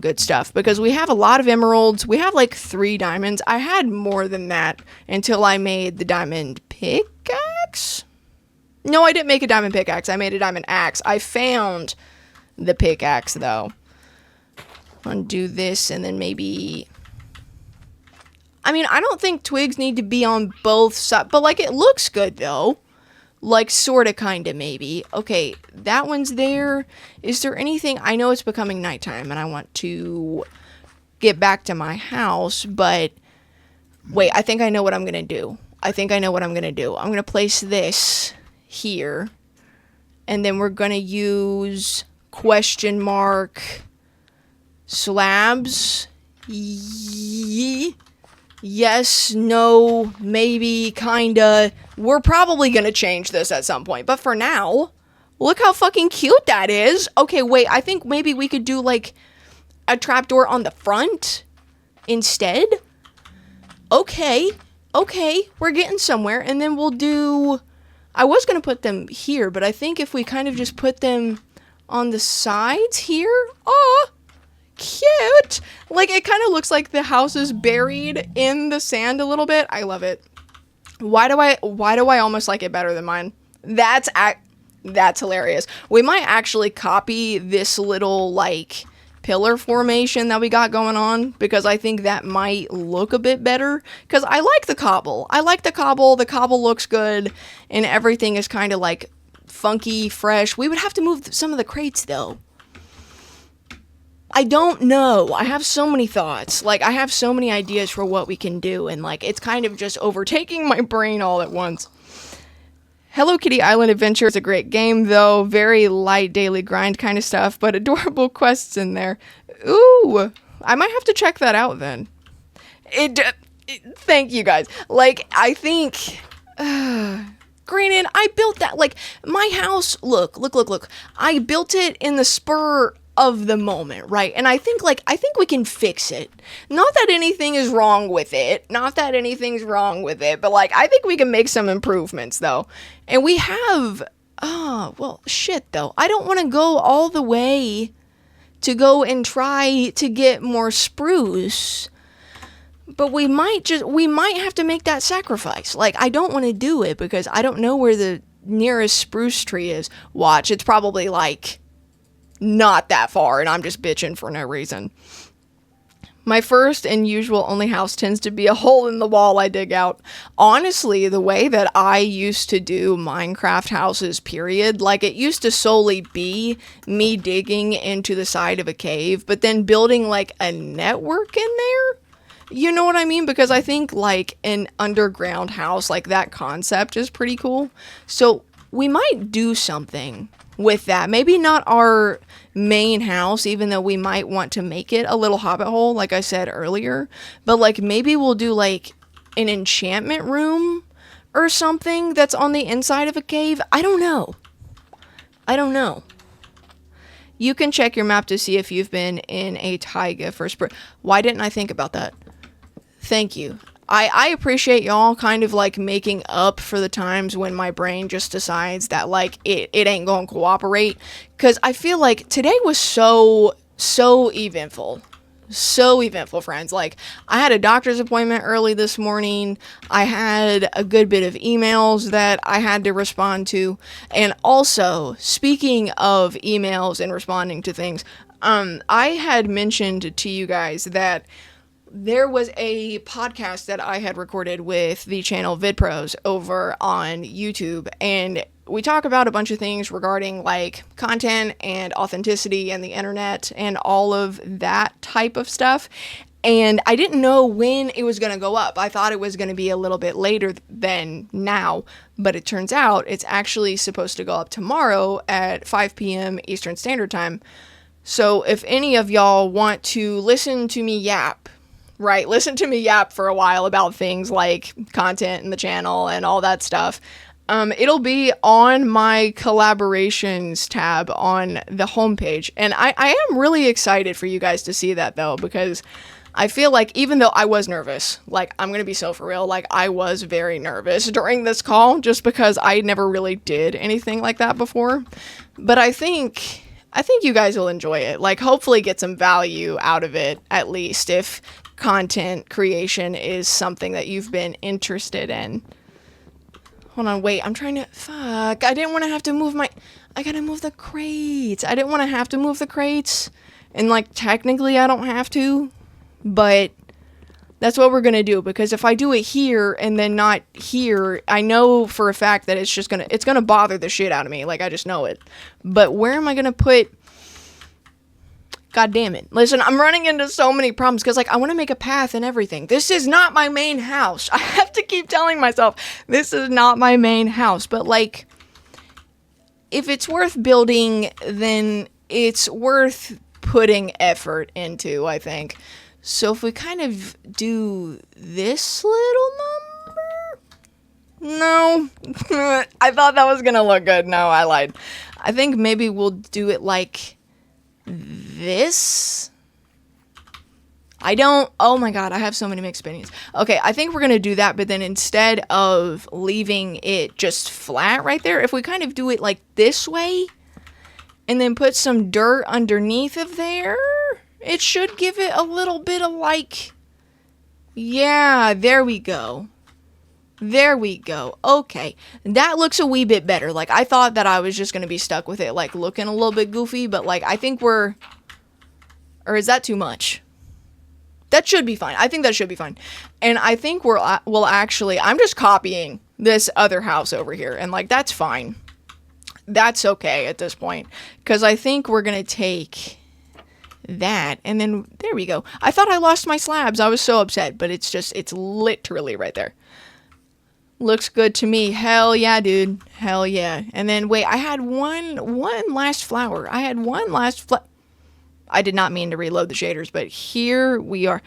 good stuff, because we have a lot of emeralds. We have like 3 diamonds. I had more than that until I made the diamond pickaxe. No, I didn't make a diamond pickaxe. I made a diamond axe. I found the pickaxe though. Undo this, and then maybe... I mean, I don't think twigs need to be on both sides, but, like, it looks good, though. Like, sorta, kinda, maybe. Okay, that one's there. Is there anything... I know it's becoming nighttime, and I want to get back to my house, but... Wait, I think I know what I'm gonna do. I'm gonna place this here, and then we're gonna use question mark, slabs, yes, no, maybe, kinda. We're probably gonna change this at some point, but for now, look how fucking cute that is. Okay, wait, I think maybe we could do, like, a trapdoor on the front instead. Okay, we're getting somewhere, and then we'll do... I was gonna put them here, but I think if we kind of just put them on the sides here... Oh, cute! Like, it kind of looks like the house is buried in the sand a little bit. I love it. Why do I almost like it better than mine? That's hilarious. We might actually copy this little, like, pillar formation that we got going on, because I think that might look a bit better, because I like the cobble. The cobble looks good, and everything is kind of, like, funky, fresh. We would have to move some of the crates, though. I don't know. I have so many thoughts. Like, I have so many ideas for what we can do, and, like, it's kind of just overtaking my brain all at once. Hello Kitty Island Adventure is a great game, though. Very light daily grind kind of stuff, but adorable quests in there. Ooh, I might have to check that out then. Thank you guys. Like, I think... granted, I built that, like, my house, look. I built it in the spur of the moment, right? And I think we can fix it. Not that anything is wrong with it, but, like, I think we can make some improvements, though. And we have, well, shit, though. I don't want to go all the way to go and try to get more spruce, but we might have to make that sacrifice. Like, I don't want to do it because I don't know where the nearest spruce tree is. Watch, it's probably, like, not that far, and I'm just bitching for no reason. My first and usual only house tends to be a hole in the wall I dig out. Honestly, the way that I used to do Minecraft houses, period, like, it used to solely be me digging into the side of a cave, but then building, like, a network in there. You know what I mean? Because I think, like, an underground house, like, that concept is pretty cool. So we might do something with that. Maybe not our main house, even though we might want to make it a little hobbit hole, like I said earlier. But, like, maybe we'll do, like, an enchantment room or something that's on the inside of a cave. I don't know. You can check your map to see if you've been in a taiga for spring. Why didn't I think about that? Thank you. I appreciate y'all kind of, like, making up for the times when my brain just decides that, like, it ain't gonna cooperate. Because I feel like today was so eventful. So eventful, friends. Like, I had a doctor's appointment early this morning. I had a good bit of emails that I had to respond to. And also, speaking of emails and responding to things, I had mentioned to you guys that there was a podcast that I had recorded with the channel VidPros over on YouTube, and we talk about a bunch of things regarding, like, content and authenticity and the internet and all of that type of stuff. And I didn't know when it was going to go up. I thought it was going to be a little bit later than now, but it turns out it's actually supposed to go up tomorrow at 5 p.m. Eastern Standard Time. So if any of y'all want to listen to me yap for a while about things like content and the channel and all that stuff, it'll be on my collaborations tab on the homepage. And I am really excited for you guys to see that, though, because I feel like, even though I was nervous, like, I'm gonna be so for real, like, I was very nervous during this call just because I never really did anything like that before. But I think you guys will enjoy it. Like, hopefully get some value out of it, at least, if content creation is something that you've been interested in. Hold on, wait, I'm trying to... Fuck, I didn't want to have to move my... I gotta move the crates. I didn't want to have to move the crates. And, like, technically I don't have to. But that's what we're gonna do. Because if I do it here and then not here, I know for a fact that it's gonna bother the shit out of me. Like, I just know it. But where am I gonna put... God damn it. Listen, I'm running into so many problems because, like, I want to make a path and everything. This is not my main house. I have to keep telling myself, this is not my main house. But, like, if it's worth building, then it's worth putting effort into, I think. So if we kind of do this little number, no, I thought that was gonna look good. No, I lied. I think maybe we'll do it like this. Oh my god, I have so many mixed opinions. Okay, I think we're gonna do that, but then instead of leaving it just flat right there, if we kind of do it like this way, and then put some dirt underneath of there, it should give it a little bit of like, yeah, there we go. There we go. Okay, that looks a wee bit better. Like, I thought that I was just gonna be stuck with it, like, looking a little bit goofy, but like, I think or is that too much? That should be fine. I think that should be fine. And I think we'll actually, I'm just copying this other house over here. And like, that's fine. That's okay at this point. Because I think we're going to take that. And then, there we go. I thought I lost my slabs. I was so upset. But it's literally right there. Looks good to me. Hell yeah, dude. Hell yeah. And then, wait, I had one last flower. I did not mean to reload the shaders, but here we are.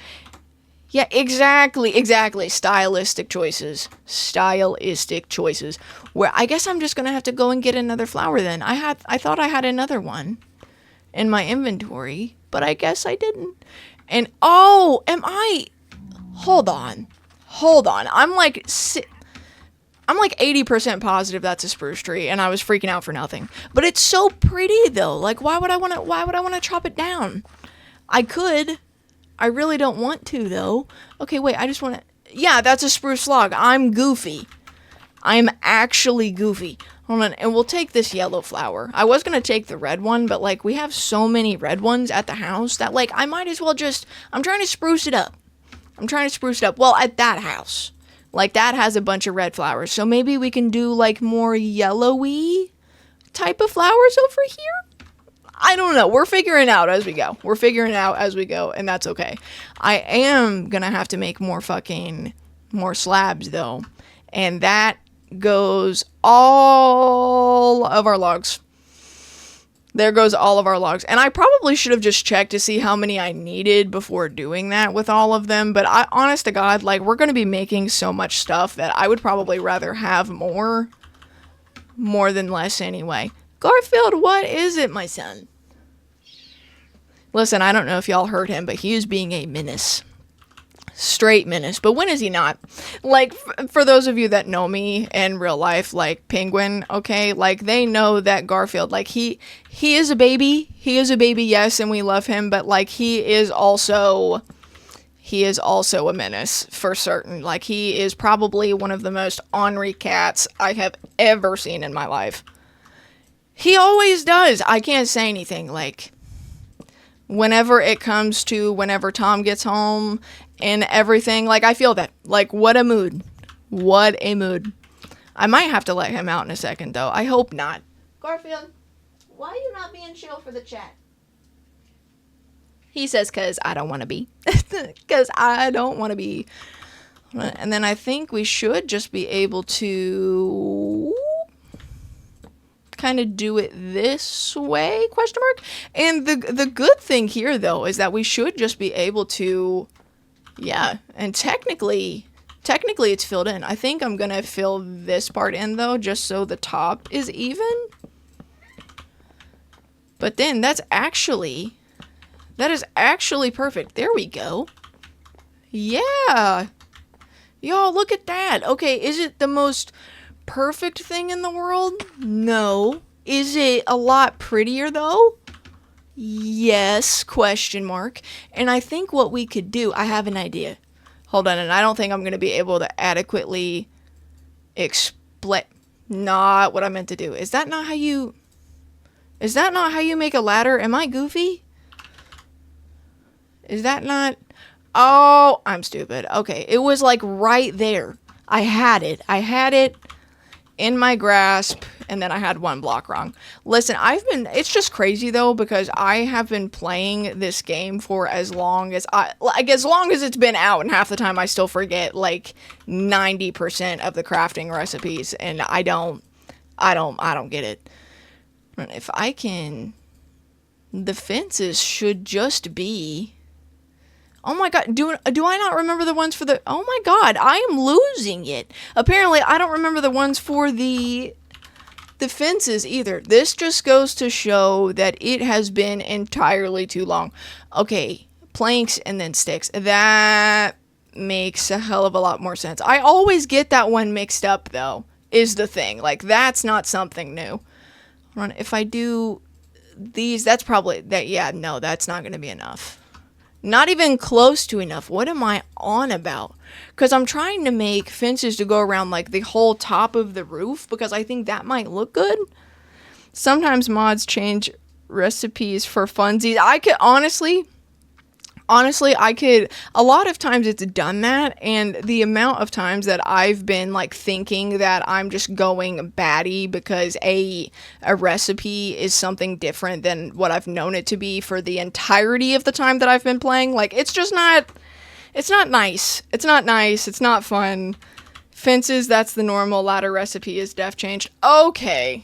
Yeah, exactly. Stylistic choices. Where I guess I'm just gonna have to go and get another flower then. I thought I had another one in my inventory, but I guess I didn't. And hold on. I'm like 80% positive that's a spruce tree, and I was freaking out for nothing. But it's so pretty though. Like, why would I want to chop it down? I could. I really don't want to though. Okay, wait, I just want to. Yeah, that's a spruce log. I'm goofy. I'm actually goofy. Hold on, and we'll take this yellow flower. I was going to take the red one, but like, we have so many red ones at the house that like, I might as well I'm trying to spruce it up. Well, at that house. Like, that has a bunch of red flowers. So maybe we can do, like, more yellowy type of flowers over here? I don't know. We're figuring out as we go. And that's okay. I am gonna have to make more slabs, though. And that goes all of our logs. There goes all of our logs. And I probably should have just checked to see how many I needed before doing that with all of them. But honest to God, like, we're going to be making so much stuff that I would probably rather have more than less anyway. Garfield, what is it, my son? Listen, I don't know if y'all heard him, but he is being a menace. Straight menace. But when is he not? Like, for those of you that know me in real life, like Penguin, okay, like, they know that Garfield, like, he is a baby. Yes, and we love him, but like, he is also a menace for certain. Like, he is probably one of the most ornery cats I have ever seen in my life. He always does. I can't say anything. Like, whenever Tom gets home and everything, like, I feel that. Like, what a mood. I might have to let him out in a second, though. I hope not. Garfield, why are you not being chill for the chat? He says, 'cause I don't want to be. And then I think we should just be able to kind of do it this way, ? And the good thing here, though, is that we should just be able to, yeah, and technically it's filled in. I think I'm gonna fill this part in, though, just so the top is even. But then that is actually perfect. There we go. Yeah. Y'all, look at that. Okay, is it the most perfect thing in the world? No. Is it a lot prettier, though? Yes, ? And I think what we could do, I have an idea. Hold on, and I don't think I'm going to be able to adequately explain. Not what I meant to do. Is that not how you make a ladder? Am I goofy? Is that not? Oh, I'm stupid. Okay, it was like right there. I had it in my grasp, and then I had one block wrong. Listen, it's just crazy though, because I have been playing this game for as long as it's been out, and half the time I still forget like 90% of the crafting recipes, and I don't get it. If I can the fences should just be... Oh my god, do I not remember the ones for the... Oh my god, I am losing it. Apparently, I don't remember the ones for the fences either. This just goes to show that it has been entirely too long. Okay, planks and then sticks. That makes a hell of a lot more sense. I always get that one mixed up, though, is the thing. Like, that's not something new. Hold on, if I do these, that's probably... that. Yeah, no, that's not going to be enough. Not even close to enough. What am I on about? Because I'm trying to make fences to go around like the whole top of the roof because I think that might look good. Sometimes mods change recipes for funsies. I could honestly, I could, a lot of times it's done that, and the amount of times that I've been like thinking that I'm just going batty because a recipe is something different than what I've known it to be for the entirety of the time that I've been playing. Like, it's just not, it's not nice. It's not nice. It's not fun. Fences, that's the normal. Ladder recipe is def changed. Okay,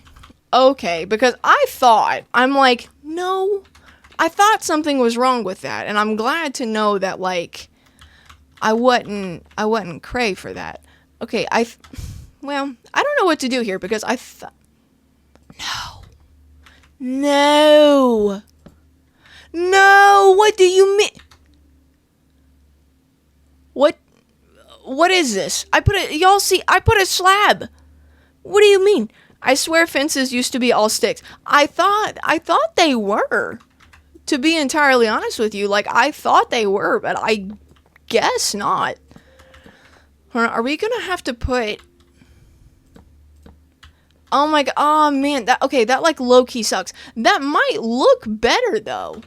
because I'm like, no, I thought something was wrong with that, and I'm glad to know that, like, I wasn't cray for that. Okay, well, I don't know what to do here, because No, what do you mean? What is this? I put a slab. What do you mean? I swear fences used to be all sticks. I thought they were. To be entirely honest with you, like, I thought they were, but I guess not. Are we gonna have to put... Oh my god, oh man, that like low-key sucks. That might look better though.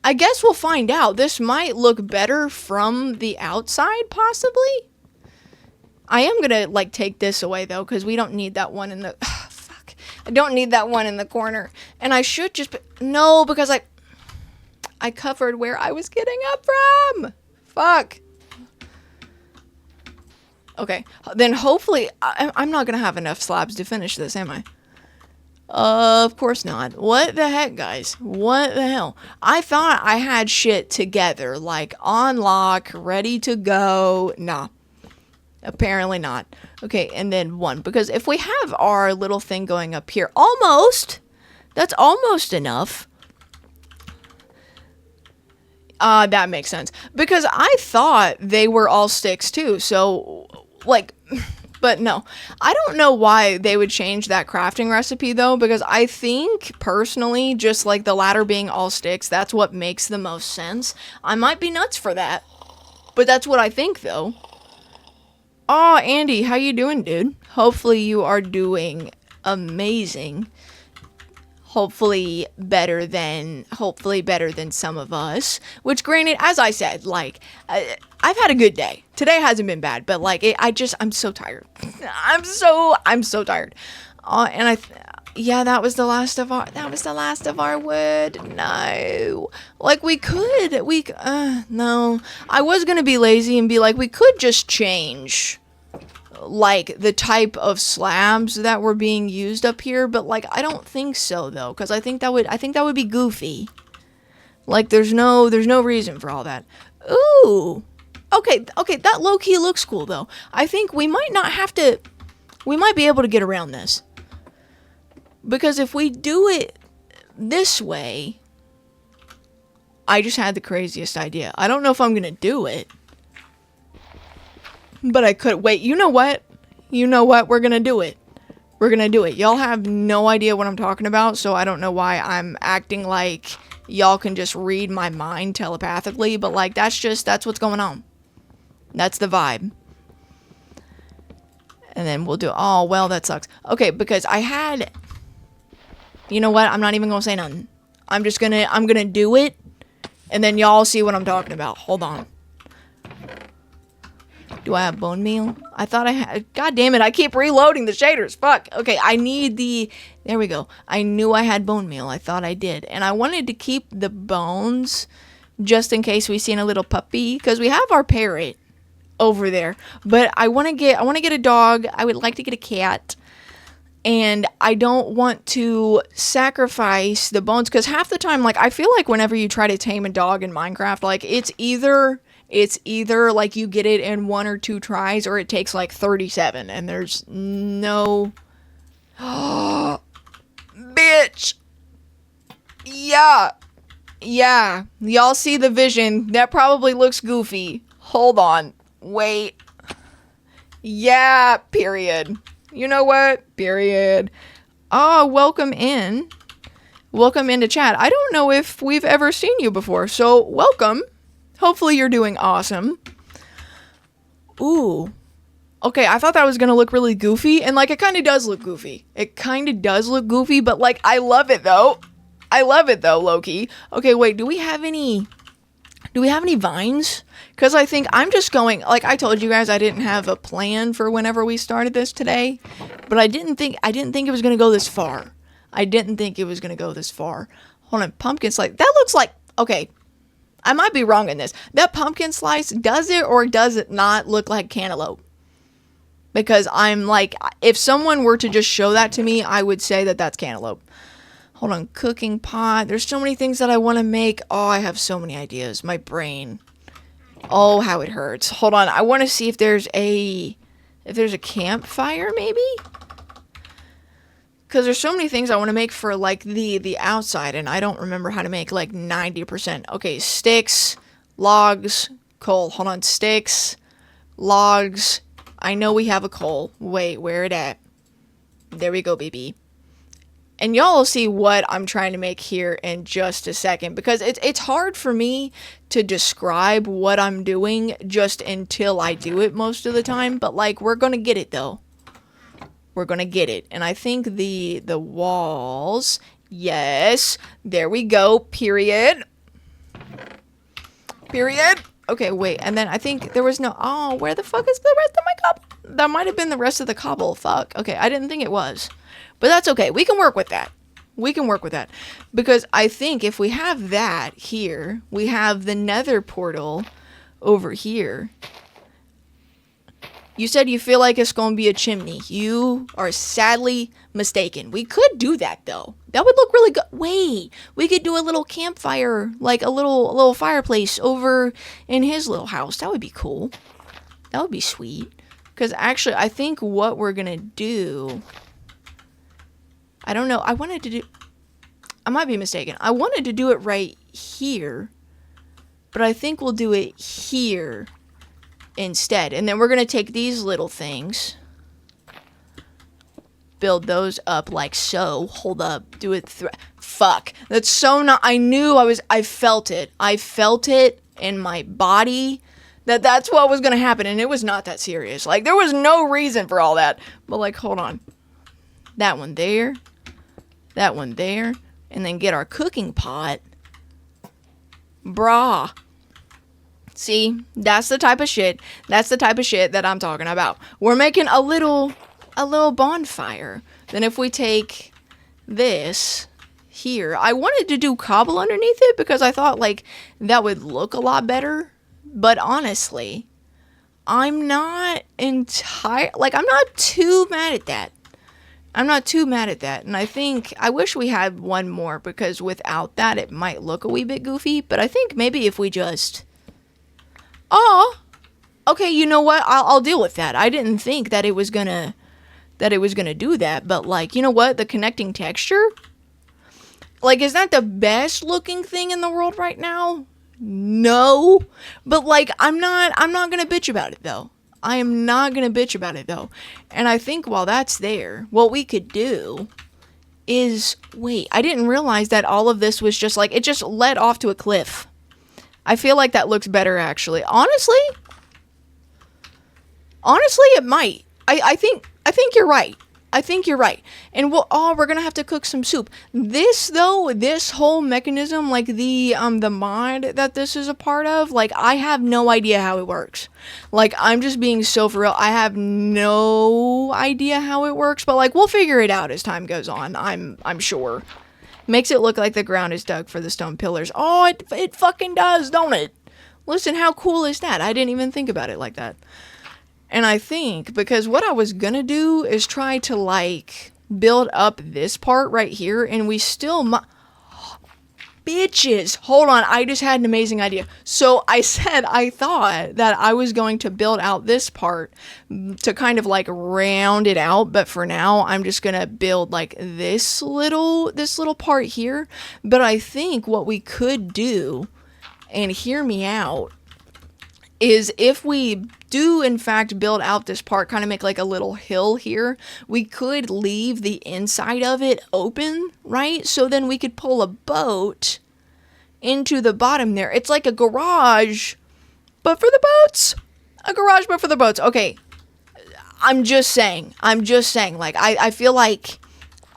I guess we'll find out. This might look better from the outside, possibly. I am gonna, like, take this away though, because we don't need that one in the... I don't need that one in the corner. And I should just... No, because I covered where I was getting up from. Fuck. Okay. Then hopefully... I'm not going to have enough slabs to finish this, am I? Of course not. What the heck, guys? What the hell? I thought I had shit together. Like, on lock, ready to go. Nah. Apparently not. Okay, and then 1. Because if we have our little thing going up here, almost, that's almost enough. That makes sense. Because I thought they were all sticks too, so, like, but no. I don't know why they would change that crafting recipe though, because I think, personally, just like the ladder being all sticks, that's what makes the most sense. I might be nuts for that, but that's what I think though. Oh, Andy, how you doing, dude? Hopefully you are doing amazing. Hopefully better than some of us. Which, granted, as I said, like, I've had a good day. Today hasn't been bad, but like, I'm so tired. I'm so tired. And yeah, that was the last of our wood. No. Like, no. I was gonna be lazy and be like, we could just change, like, the type of slabs that were being used up here, but, like, I don't think so, though, because I think that would be goofy. Like, there's no reason for all that. Ooh. Okay, that low-key looks cool, though. I think we might be able to get around this. Because if we do it this way, I just had the craziest idea. I don't know if I'm gonna do it, but I could. Wait, you know what? We're gonna do it. Y'all have no idea what I'm talking about, so I don't know why I'm acting like y'all can just read my mind telepathically, but, like, that's what's going on. That's the vibe. And then we'll do... Oh, well, that sucks. Okay, because I had... You know what? I'm not even gonna say nothing. I'm gonna do it, and then y'all see what I'm talking about. Hold on. Do I have bone meal? I thought I had... God damn it, I keep reloading the shaders. Fuck. Okay, I need the... There we go. I knew I had bone meal. I thought I did. And I wanted to keep the bones just in case we seen a little puppy, because we have our parrot over there. But I want to get a dog. I would like to get a cat. and I don't want to sacrifice the bones, because half the time, like, I feel like whenever you try to tame a dog in Minecraft, like, it's either like you get it in 1 or 2 tries, or it takes like 37, and there's no... Bitch! Yeah! Yeah, y'all see the vision. That probably looks goofy. Hold on. Wait. Yeah, period. You know what? Period. Ah, welcome in. Welcome into chat. I don't know if we've ever seen you before, so welcome. Hopefully you're doing awesome. Ooh. Okay, I thought that was gonna look really goofy, and like, it kind of does look goofy. It kind of does look goofy, but like, I love it though. I love it though, Loki. Okay, wait, do we have any vines? Because I think I'm just going, like I told you guys, I didn't have a plan for whenever we started this today, but I didn't think it was going to go this far. I didn't think it was going to go this far. Hold on, pumpkin slice. That looks like, okay, I might be wrong in this. That pumpkin slice, does it or does it not look like cantaloupe? Because I'm like, if someone were to just show that to me, I would say that that's cantaloupe. Hold on, cooking pot. There's so many things that I want to make. Oh, I have so many ideas. My brain. Oh, how it hurts. Hold on, I want to see if there's a campfire, maybe? Because there's so many things I want to make for, like, the outside, and I don't remember how to make, like, 90%. Okay, sticks, logs, coal. Hold on, sticks, logs. I know we have a coal. Wait, where it at? There we go, baby. And y'all will see what I'm trying to make here in just a second, because it's hard for me to describe what I'm doing just until I do it most of the time. But like, we're gonna get it though. We're gonna get it. And I think the walls, yes, there we go. Period. Period. Okay, wait, and then I think there was no... Oh, where the fuck is the rest of my cobble? That might have been the rest of the cobble. Fuck. Okay, I didn't think it was. But that's okay. We can work with that. We can work with that. Because I think if we have that here, we have the nether portal over here. You said you feel like it's going to be a chimney. You are sadly mistaken. We could do that, though. That would look really good. Wait, we could do a little campfire, like a little fireplace over in his little house. That would be cool. That would be sweet. Because actually, I think what we're going to do... I don't know. I might be mistaken. I wanted to do it right here. But I think we'll do it here instead. And then we're going to take these little things, build those up like so. Hold up. Do it. Fuck. That's so not... I felt it. I felt it in my body that's what was going to happen. And it was not that serious. Like, there was no reason for all that. But, like, hold on. That one there. That one there. And then get our cooking pot. Brah. See, that's the type of shit. That's the type of shit that I'm talking about. We're making a little bonfire. Then if we take this here, I wanted to do cobble underneath it because I thought like that would look a lot better. But honestly, I'm not I'm not too mad at that. I'm not too mad at that. And I think, I wish we had one more because without that, it might look a wee bit goofy. But I think maybe if we just... Oh, okay, you know what? I'll deal with that. I didn't think that it was gonna do that, but like, you know what? The connecting texture, like, is that the best looking thing in the world right now? No, but like, I'm not gonna bitch about it though. I am not gonna bitch about it though. And I think while that's there, what we could do is, wait, I didn't realize that all of this was just like, it just led off to a cliff. I feel like that looks better, actually. Honestly, it might. I think you're right. I think you're right. And we're gonna have to cook some soup. This though, this whole mechanism, like the mod that this is a part of, like I have no idea how it works. Like I'm just being so for real. I have no idea how it works, but like we'll figure it out as time goes on. I'm sure. Makes it look like the ground is dug for the stone pillars. Oh, it fucking does, don't it? Listen, how cool is that? I didn't even think about it like that. And I think, because what I was gonna do is try to, like, build up this part right here, and we still bitches, hold on, I just had an amazing idea. So I said I thought that I was going to build out this part to kind of like round it out, but for now I'm just gonna build like this little part here. But I think what we could do, and hear me out, is if we do in fact build out this part, kind of make like a little hill here, we could leave the inside of it open, right? So then we could pull a boat into the bottom there. It's like a garage, but for the boats. A garage, but for the boats. Okay, I'm just saying, like, I feel like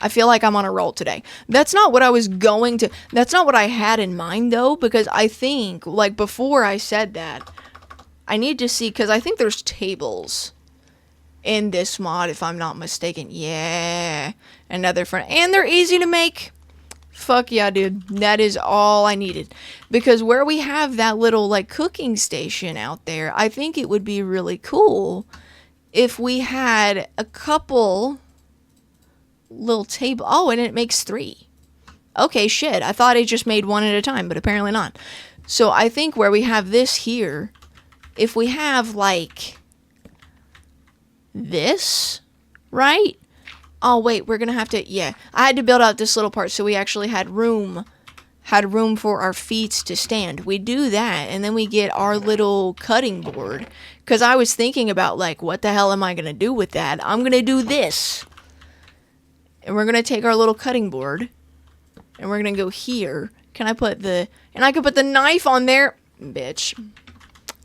I'm on a roll today. That's not what I was going to, that's not what I had in mind though, because I think, like, before I said that, I need to see, because I think there's tables in this mod, if I'm not mistaken. Yeah, another friend. And they're easy to make. Fuck yeah, dude. That is all I needed. Because where we have that little, like, cooking station out there, I think it would be really cool if we had a couple little table. Oh, and it makes 3. Okay, shit. I thought it just made 1 at a time, but apparently not. So I think where we have this here, if we have, like, this, right? Oh, wait, we're gonna have to, yeah. I had to build out this little part so we actually had room for our feet to stand. We do that, and then we get our little cutting board. Because I was thinking about, like, what the hell am I gonna do with that? I'm gonna do this. And we're gonna take our little cutting board, and we're gonna go here. Can I put the, and I can put the knife on there. Bitch.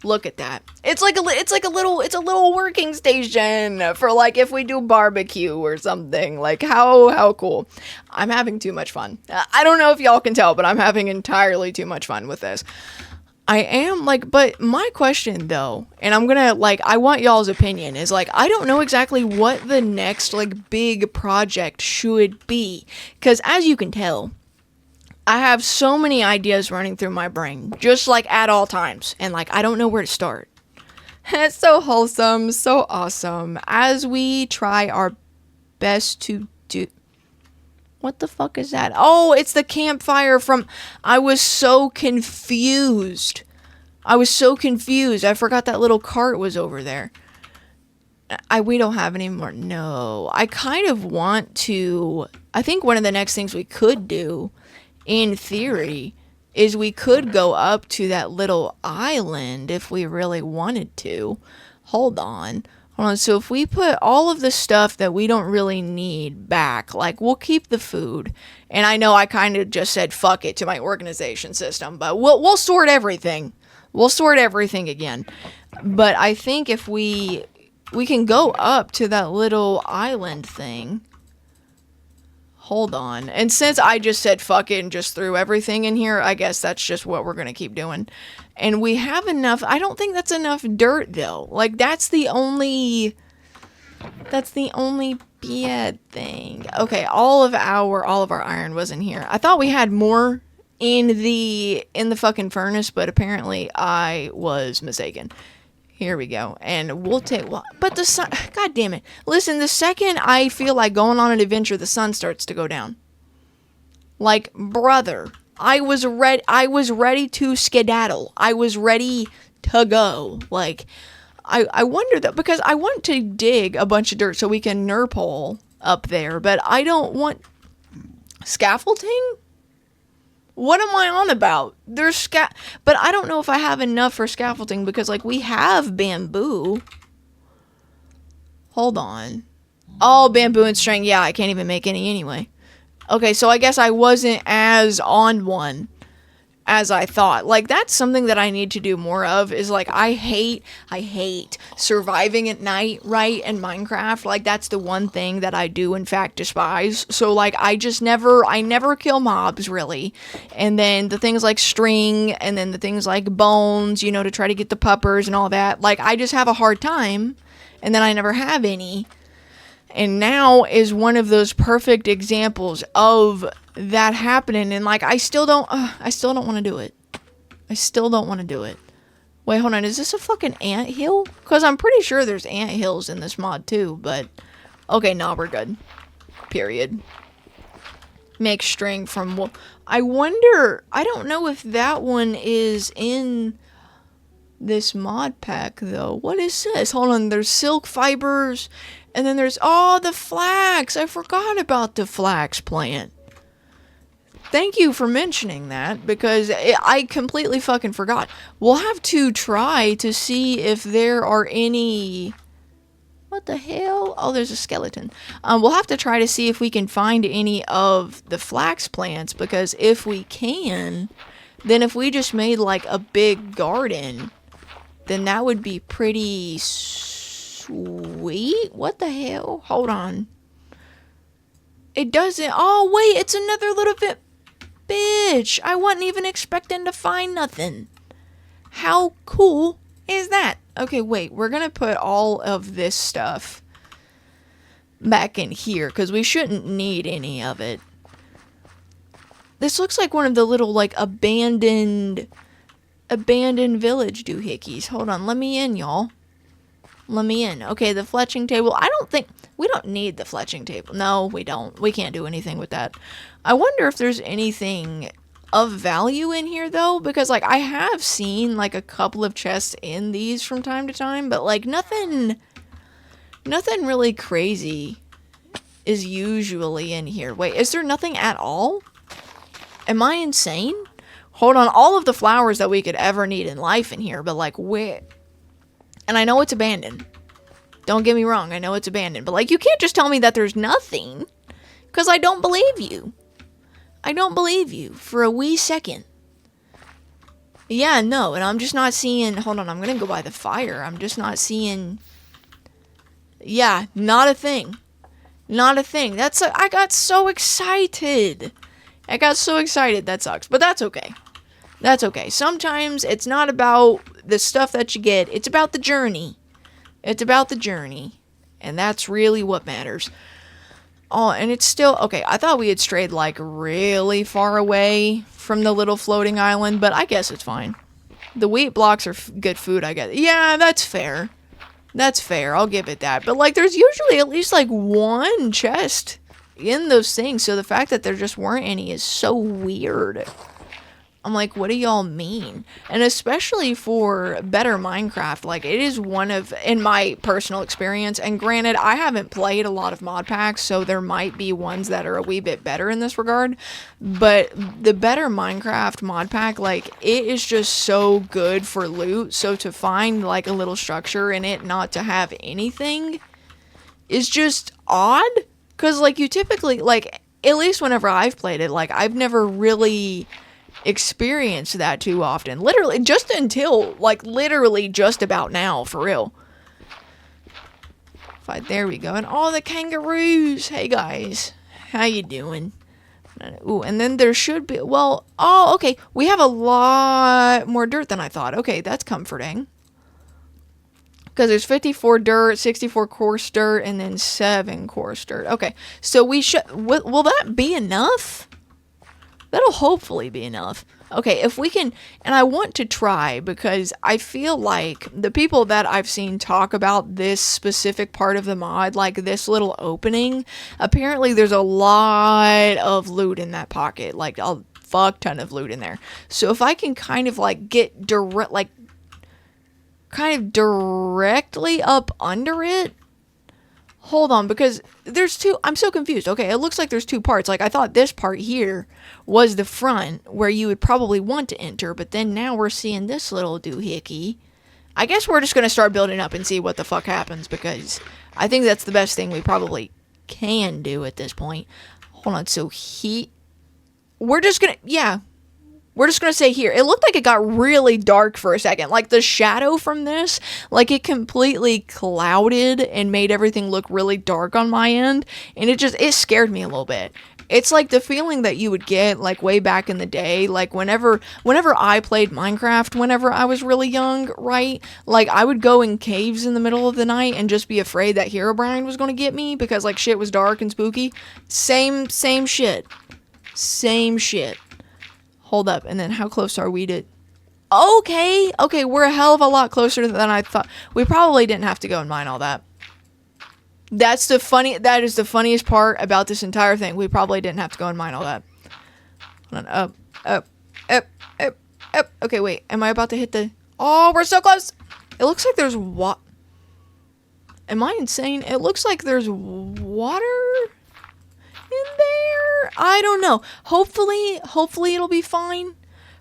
Look at that. It's a little working station for, like, if we do barbecue or something. Like, how cool. I'm having too much fun. I don't know if y'all can tell, but I'm having entirely too much fun with this. I am, like, but my question though, and I'm gonna, like, I want y'all's opinion, is, like, I don't know exactly what the next, like, big project should be. 'Cause as you can tell, I have so many ideas running through my brain, just, like, at all times, and, like, I don't know where to start. It's so wholesome, so awesome, as we try our best to do... What the fuck is that? Oh, it's the campfire from... I was so confused. I forgot that little cart was over there. We don't have any more. No. I kind of want to... I think one of the next things we could do, in theory, is we could go up to that little island if we really wanted to. Hold on. So if we put all of the stuff that we don't really need back, like, we'll keep the food. And I know I kind of just said fuck it to my organization system, but we'll sort everything. We'll sort everything again. But I think if we can go up to that little island thing. Hold on. And since I just said fuck it and just threw everything in here, I guess that's just what we're going to keep doing. And we have enough. I don't think that's enough dirt, though. Like, that's the only bad thing. Okay, all of our iron was in here. I thought we had more in the fucking furnace, but apparently I was mistaken. Here we go. And we'll take... Well, but the sun... God damn it. Listen, the second I feel like going on an adventure, the sun starts to go down. Like, brother, I was ready to skedaddle. I was ready to go. Like, I wonder that... Because I want to dig a bunch of dirt so we can nurple up there. But I don't want... Scaffolding? What am I on about? There's but I don't know if I have enough for scaffolding because, like, we have bamboo. Hold on. Oh, bamboo and string. Yeah, I can't even make any anyway. Okay, so I guess I wasn't as on one as I thought. Like, that's something that I need to do more of, is, like, I hate surviving at night, right, in Minecraft. Like, that's the one thing that I do, in fact, despise. So, like, I never kill mobs, really. And then the things like string, and then the things like bones, you know, to try to get the puppers and all that. Like, I just have a hard time, and then I never have any. And now is one of those perfect examples of that happening. And, like, I still don't want to do it. I still don't want to do it. Wait, hold on. Is this a fucking ant hill? Because I'm pretty sure there's ant hills in this mod too. But, okay, nah, we're good. period. Make string from wool. I wonder, I don't know if that one is in this mod pack though. What is this? Hold on, there's silk fibers, and then there's the flax. I forgot about the flax plant. Thank you for mentioning that, because I completely fucking forgot. We'll have to try to see if there are any... What the hell? Oh, there's a skeleton. We'll have to try to see if we can find any of the flax plants, because if we can, then if we just made like a big garden, then that would be pretty sweet. What the hell? Hold on. It doesn't... Oh, wait, it's another little bit... Bitch, I wasn't even expecting to find nothing. How cool is that? Okay, wait, we're gonna put all of this stuff back in here, because we shouldn't need any of it. This looks like one of the little, like, abandoned village doohickeys. Hold on, let me in, y'all. Let me in. Okay, the fletching table. We don't need the fletching table. No, we don't. We can't do anything with that. I wonder if there's anything of value in here, though, because, like, I have seen, like, a couple of chests in these from time to time, but, like, nothing really crazy is usually in here. Wait, is there nothing at all? Am I insane? Hold on, all of the flowers that we could ever need in life in here, but, like, where? And I know it's abandoned. Don't get me wrong, I know it's abandoned. But, like, you can't just tell me that there's nothing. Because I don't believe you. I don't believe you for a wee second. Yeah, no, and I'm just not seeing... Hold on, I'm going to go by the fire. I'm just not seeing... Yeah, not a thing. Not a thing. I got so excited. I got so excited. That sucks. But that's okay. That's okay. Sometimes it's not about the stuff that you get. It's about the journey. It's about the journey. And that's really what matters. Oh, and it's still... Okay, I thought we had strayed, like, really far away from the little floating island, but I guess it's fine. The wheat blocks are good food, I guess. Yeah, that's fair. That's fair. I'll give it that. But, like, there's usually at least, like, one chest in those things, so the fact that there just weren't any is so weird. I'm like, what do y'all mean? And especially for better Minecraft, like, it is one of, in my personal experience, and granted, I haven't played a lot of mod packs, so there might be ones that are a wee bit better in this regard, but the better Minecraft mod pack, like, it is just so good for loot, so to find, like, a little structure in it not to have anything is just odd, because, like, you typically, like, at least whenever I've played it, like, I've never really... experience that too often. Literally, just until, like, literally just about now, for real. There we go. And all the kangaroos. Hey, guys. How you doing? Ooh, and then there should be, well, oh, okay. We have a lot more dirt than I thought. Okay, that's comforting. Because there's 54 dirt, 64 coarse dirt, and then 7 coarse dirt. Okay, so we should, will that be enough? That'll hopefully be enough. Okay, if we can... And I want to try, because I feel like the people that I've seen talk about this specific part of the mod, like this little opening, apparently there's a lot of loot in that pocket. Like, a fuck ton of loot in there. So if I can kind of, like, get direct... Like, kind of directly up under it... Hold on, because there's two... I'm so confused. Okay, it looks like there's 2 parts. Like, I thought this part here was the front, where you would probably want to enter, but then now we're seeing this little doohickey. I guess we're just going to start building up and see what the fuck happens, because I think that's the best thing we probably can do at this point. Hold on, so we're just going to... Yeah. We're just going to say here, it looked like it got really dark for a second. Like, the shadow from this, like, it completely clouded and made everything look really dark on my end. And it scared me a little bit. It's like the feeling that you would get, like, way back in the day. Like, whenever I played Minecraft, whenever I was really young, right? Like, I would go in caves in the middle of the night and just be afraid that Herobrine was going to get me because, like, shit was dark and spooky. Same shit. Same shit. Hold up, and then how close are we to... Okay, we're a hell of a lot closer than I thought. We probably didn't have to go and mine all that. That is the funniest part about this entire thing. We probably didn't have to go and mine all that. Hold on, up, up, up, up, up. Okay, wait. Am I about to hit the... Oh, we're so close. It looks like there's what? Am I insane? It looks like there's water in there. I don't know. Hopefully it'll be fine.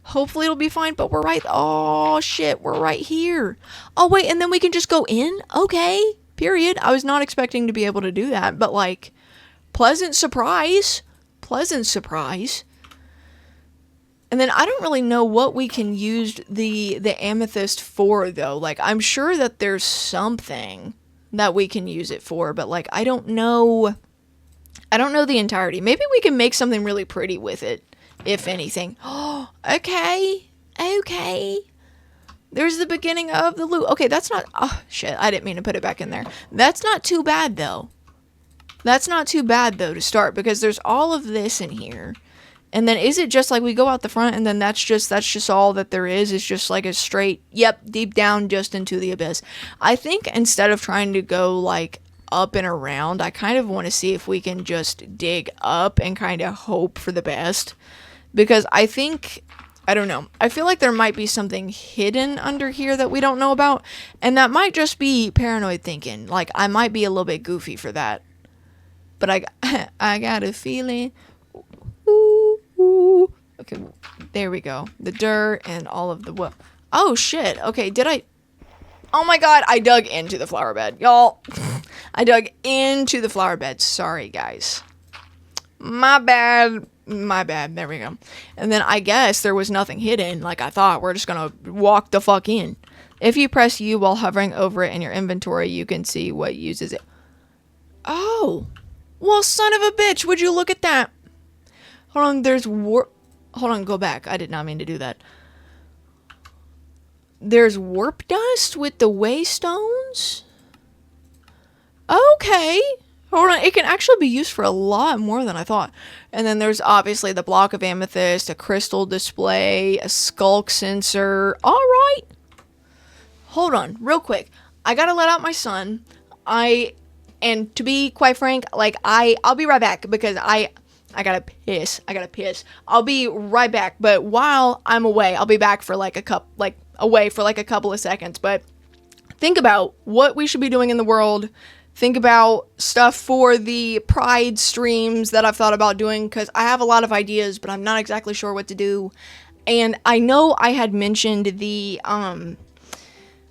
Hopefully it'll be fine, but we're right. Oh, shit. We're right here. Oh, wait, and then we can just go in? Okay. Period. I was not expecting to be able to do that, but, like, pleasant surprise. Pleasant surprise. And then I don't really know what we can use the amethyst for, though. Like, I'm sure that there's something that we can use it for, but, like, I don't know the entirety. Maybe we can make something really pretty with it, if anything. Oh, okay. There's the beginning of the loop. Okay, that's not... Oh, shit, I didn't mean to put it back in there. That's not too bad, though. That's not too bad, though, to start, because there's all of this in here. And then is it just like we go out the front and then that's just all that there is? It's just like a straight, yep, deep down just into the abyss. I think instead of trying to go like up and around, I kind of want to see if we can just dig up and kind of hope for the best. Because I don't know. I feel like there might be something hidden under here that we don't know about. And that might just be paranoid thinking. Like, I might be a little bit goofy for that. But I got a feeling. Ooh. Okay, there we go. The dirt and all of the wood. Oh, shit. Okay, Oh my god, I dug into the flower bed. Y'all, I dug into the flower bed. Sorry, guys. My bad. There we go. And then I guess there was nothing hidden like I thought. We're just gonna walk the fuck in. If you press U while hovering over it in your inventory, you can see what uses it. Oh. Well, son of a bitch, would you look at that? Hold on, Hold on, go back. I did not mean to do that. There's warp dust with the waystones? Okay. Hold on, it can actually be used for a lot more than I thought. And then there's obviously the block of amethyst, a crystal display, a skulk sensor. Alright. Hold on, real quick. I gotta let out my son. And to be quite frank, like, I'll be right back because I gotta piss. I'll be right back. But while I'm away, I'll be back for away for a couple of seconds. But think about what we should be doing in the world. Think about stuff for the Pride streams that I've thought about doing, because I have a lot of ideas, but I'm not exactly sure what to do. And I know I had mentioned the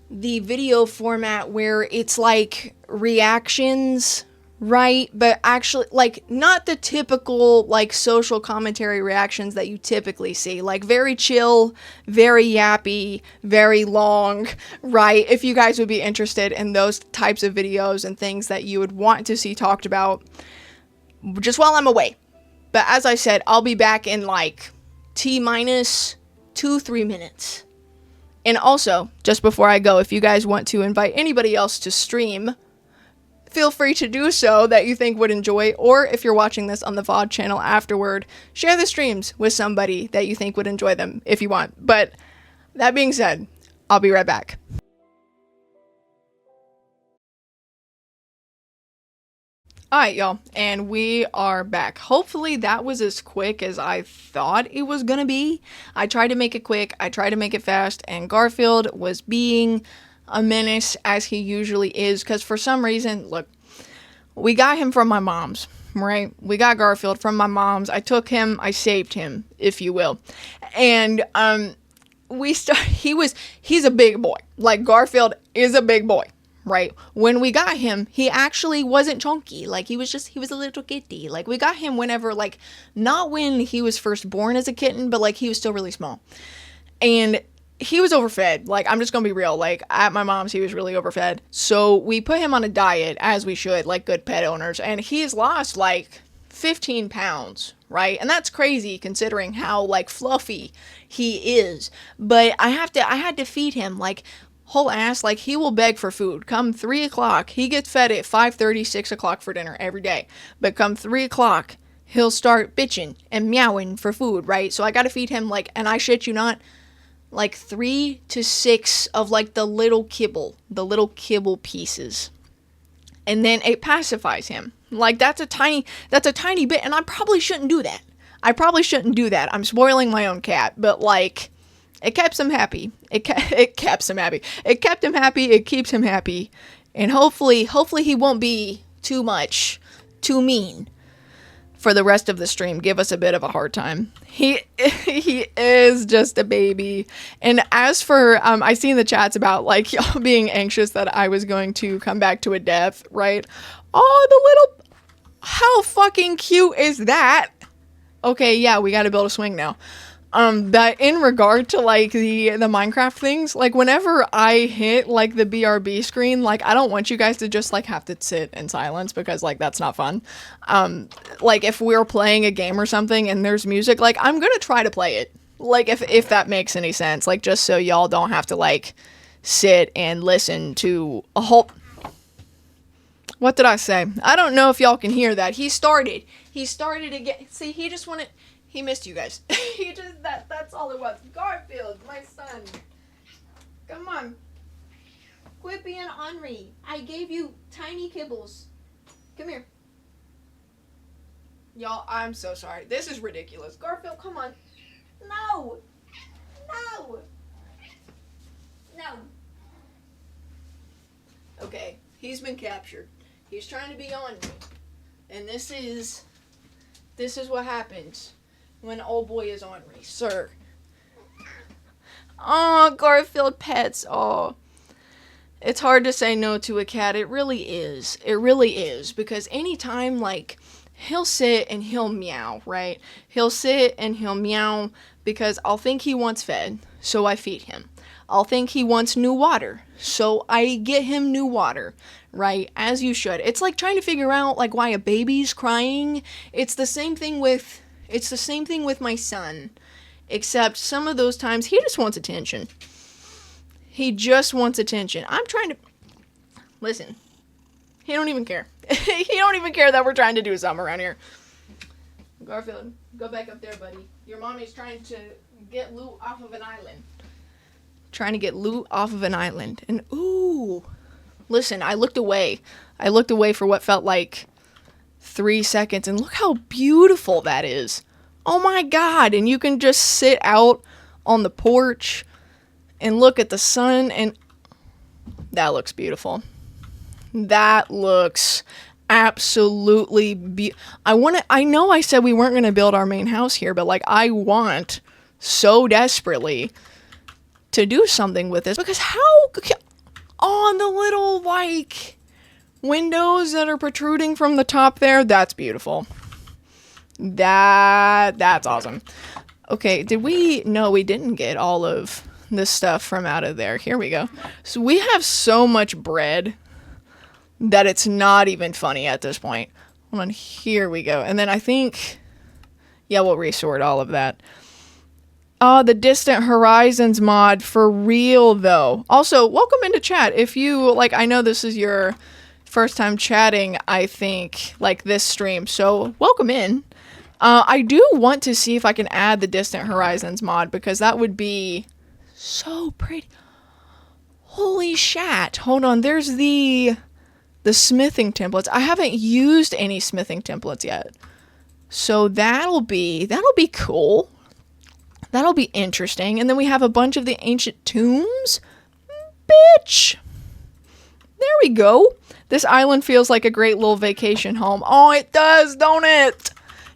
video format where it's like reactions, right? But actually, like, not the typical, like, social commentary reactions that you typically see. Like, very chill, very yappy, very long, right? If you guys would be interested in those types of videos and things that you would want to see talked about just while I'm away. But as I said, I'll be back in, like, T-minus 2-3 minutes. And also, just before I go, if you guys want to invite anybody else to stream, feel free to do so that you think would enjoy, or if you're watching this on the VOD channel afterward, share the streams with somebody that you think would enjoy them if you want. But that being said, I'll be right back. Alright, y'all, and we are back. Hopefully that was as quick as I thought it was gonna be. I tried to make it quick, I tried to make it fast, and Garfield was being a menace as he usually is, because for some reason, look, we got him from my mom's, right? We got Garfield from my mom's. I took him, I saved him, if you will. And he's a big boy. Like, Garfield is a big boy, right? When we got him, he actually wasn't chunky. Like, he was a little kitty. Like, we got him whenever, like, not when he was first born as a kitten, but, like, he was still really small. And he was overfed. Like, I'm just gonna be real. Like, at my mom's, he was really overfed. So we put him on a diet, as we should, like good pet owners. And he's lost, like, 15 pounds, right? And that's crazy considering how, like, fluffy he is. But I had to feed him, like, whole ass. Like, he will beg for food. Come 3 o'clock, he gets fed at 5:30, 6 o'clock for dinner every day. But come 3 o'clock, he'll start bitching and meowing for food, right? So I gotta feed him, like, and I shit you not, like 3 to 6 of, like, the little kibble pieces. and then it pacifies him. Like, that's a tiny bit, and I probably shouldn't do that. I'm spoiling my own cat, but like, it keeps him happy. It keeps him happy. It kept him happy. It keeps him happy, and hopefully he won't be too mean for the rest of the stream. Give us a bit of a hard time. He is just a baby. And as for I see in the chats about like y'all being anxious that I was going to come back to a death, right? Oh, the little, how fucking cute is that? Okay, yeah, we got to build a swing now. But in regard to like the Minecraft things, like whenever I hit like the BRB screen, like I don't want you guys to just like have to sit in silence, because like that's not fun. Like if we're playing a game or something and there's music, like I'm gonna try to play it, like if that makes any sense, like just so y'all don't have to like sit and listen to a whole. What did I say? I don't know if y'all can hear that. He started again. See, he just wanted. He missed you guys. He just, that's all it was. Garfield, my son. Come on. Quit being ornery. I gave you tiny kibbles. Come here. Y'all, I'm so sorry. This is ridiculous. Garfield, come on. No. No. No. Okay, he's been captured. He's trying to be on me. And this is what happens when old boy is ornery, sir. Oh, Garfield pets. Oh, it's hard to say no to a cat. It really is. It really is. Because anytime, like, he'll sit and he'll meow, right? He'll sit and he'll meow because I'll think he wants fed, so I feed him. I'll think he wants new water, so I get him new water, right? As you should. It's like trying to figure out, like, why a baby's crying. It's the same thing with my son, except some of those times he just wants attention. He just wants attention. I'm trying to... Listen. He don't even care. He don't even care that we're trying to do something around here. Garfield, go back up there, buddy. Your mommy's trying to get loot off of an island. And, ooh. Listen, I looked away. For what felt like 3 seconds, and look how beautiful that is. Oh my god. And you can just sit out on the porch and look at the sun, and that looks beautiful. That looks absolutely I know I said we weren't going to build our main house here, but like I want so desperately to do something with this, because how on the little like windows that are protruding from the top there, that's beautiful. That's awesome. Okay, no, we didn't get all of this stuff from out of there. Here we go. So we have so much bread that it's not even funny at this point. Hold on, here we go. And then I think, yeah, we'll resort all of that. Oh, the Distant Horizons mod, for real though. Also, welcome into chat. If you, like, I know this is your first time chatting, I think, like this stream, so welcome in. I do want to see if I can add the Distant Horizons mod, because that would be so pretty. Holy shat. Hold on, there's the smithing templates. I haven't used any smithing templates yet. So that'll be cool. That'll be interesting. And then we have a bunch of the ancient tombs. Bitch. There we go. This island feels like a great little vacation home. Oh, it does, don't it?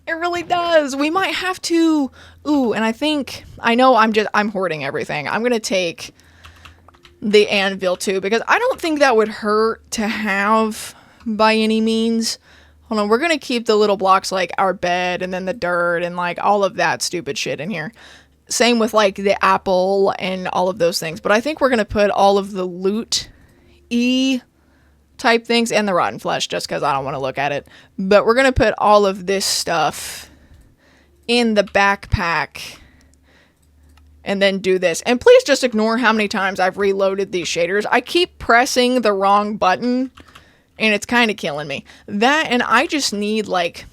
It really does. We might have to... Ooh, and I know I'm hoarding everything. I'm going to take the anvil too, because I don't think that would hurt to have by any means. Hold on, we're going to keep the little blocks like our bed and then the dirt and like all of that stupid shit in here. Same with like the apple and all of those things. But I think we're going to put all of the loot-y type things and the rotten flesh, just because I don't want to look at it. But we're going to put all of this stuff in the backpack and then do this. And please just ignore how many times I've reloaded these shaders. I keep pressing the wrong button and it's kind of killing me. That, and I just need like,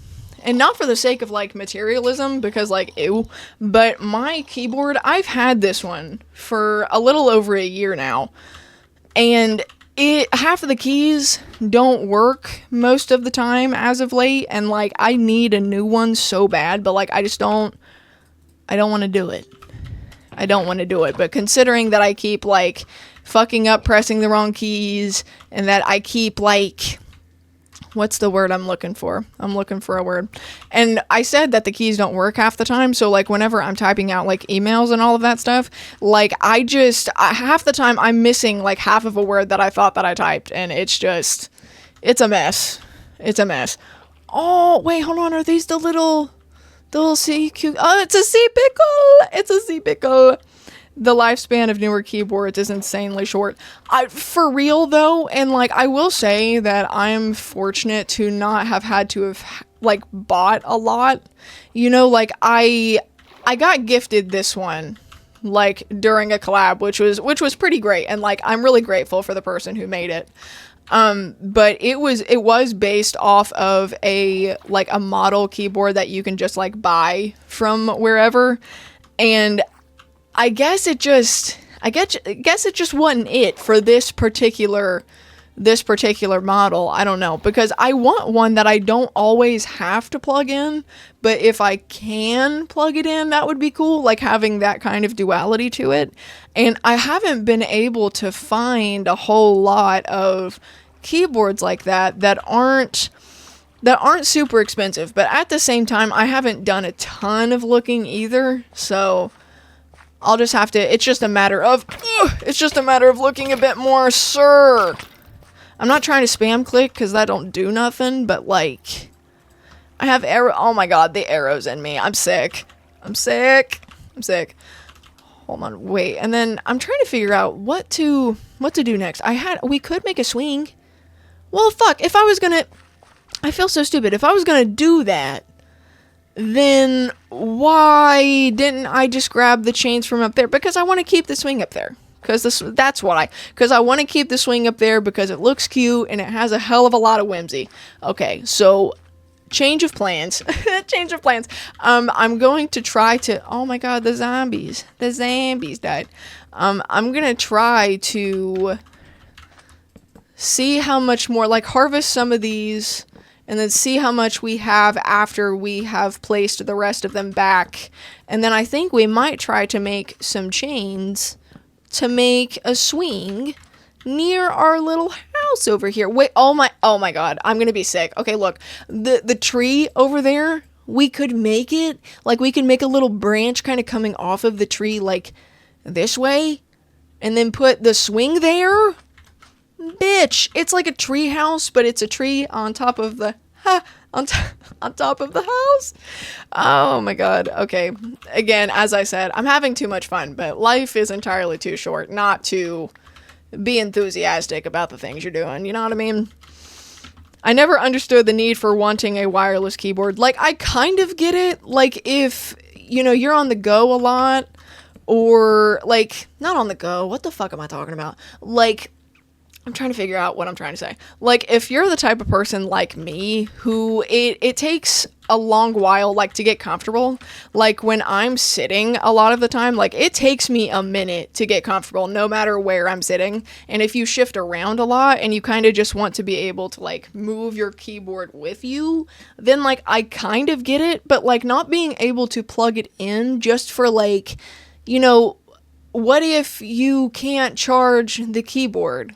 and not for the sake of like materialism, because like, ew, but my keyboard, I've had this one for a little over a year now, and half of the keys don't work most of the time as of late, and like I need a new one so bad, but like I don't want to do it. I don't want to do it. But considering that I keep like fucking up pressing the wrong keys, and that I keep like, what's the word I'm looking for? I'm looking for a word. And I said that the keys don't work half the time. So like whenever I'm typing out like emails and all of that stuff, like half the time I'm missing like half of a word that I thought that I typed. And it's a mess. It's a mess. Oh, wait, hold on. Are these the little sea cucumber? Oh, it's a sea pickle. It's a sea pickle. The lifespan of newer keyboards is insanely short. For real though, and like I will say that I'm fortunate to not have had to have like bought a lot. You know, like I got gifted this one like during a collab, which was pretty great, and like I'm really grateful for the person who made it. But it was based off of a model keyboard that you can just like buy from wherever, and I guess it just wasn't it for this particular model. I don't know, because I want one that I don't always have to plug in, but if I can plug it in, that would be cool, like having that kind of duality to it. And I haven't been able to find a whole lot of keyboards like that aren't super expensive, but at the same time I haven't done a ton of looking either, so I'll just have to, it's just a matter of looking a bit more, sir. I'm not trying to spam click because that don't do nothing, but like, I have oh my god, the arrows in me. I'm sick. Hold on, wait, and then I'm trying to figure out what to do next. We could make a swing. Well, fuck, I feel so stupid. If I was gonna do that, then why didn't I just grab the chains from up there? Because I want to keep the swing up there. Because I want to keep the swing up there because it looks cute and it has a hell of a lot of whimsy. Okay, so change of plans. I'm going to try to, oh my god, the zombies died. I'm going to try to see how much more, like harvest some of these, and then see how much we have after we have placed the rest of them back. And then I think we might try to make some chains to make a swing near our little house over here. Wait, oh my god, I'm gonna be sick. Okay, look, the tree over there, we could make it, like we can make a little branch kind of coming off of the tree like this way, and then put the swing there. Bitch, it's like a tree house, but it's a tree on top of the on top of the house. Oh my god. Okay, again, as I said, I'm having too much fun, but life is entirely too short not to be enthusiastic about the things you're doing, you know what I mean? I never understood the need for wanting a wireless keyboard. Like, I kind of get it, like if, you know, you're on the go a lot, or like, not on the go, what the fuck am I talking about? Like, I'm trying to figure out what I'm trying to say. Like, if you're the type of person like me who it takes a long while, like, to get comfortable, like, when I'm sitting a lot of the time, like, it takes me a minute to get comfortable no matter where I'm sitting. And if you shift around a lot and you kind of just want to be able to, like, move your keyboard with you, then, like, I kind of get it. But, like, not being able to plug it in just for, like, you know, what if you can't charge the keyboard?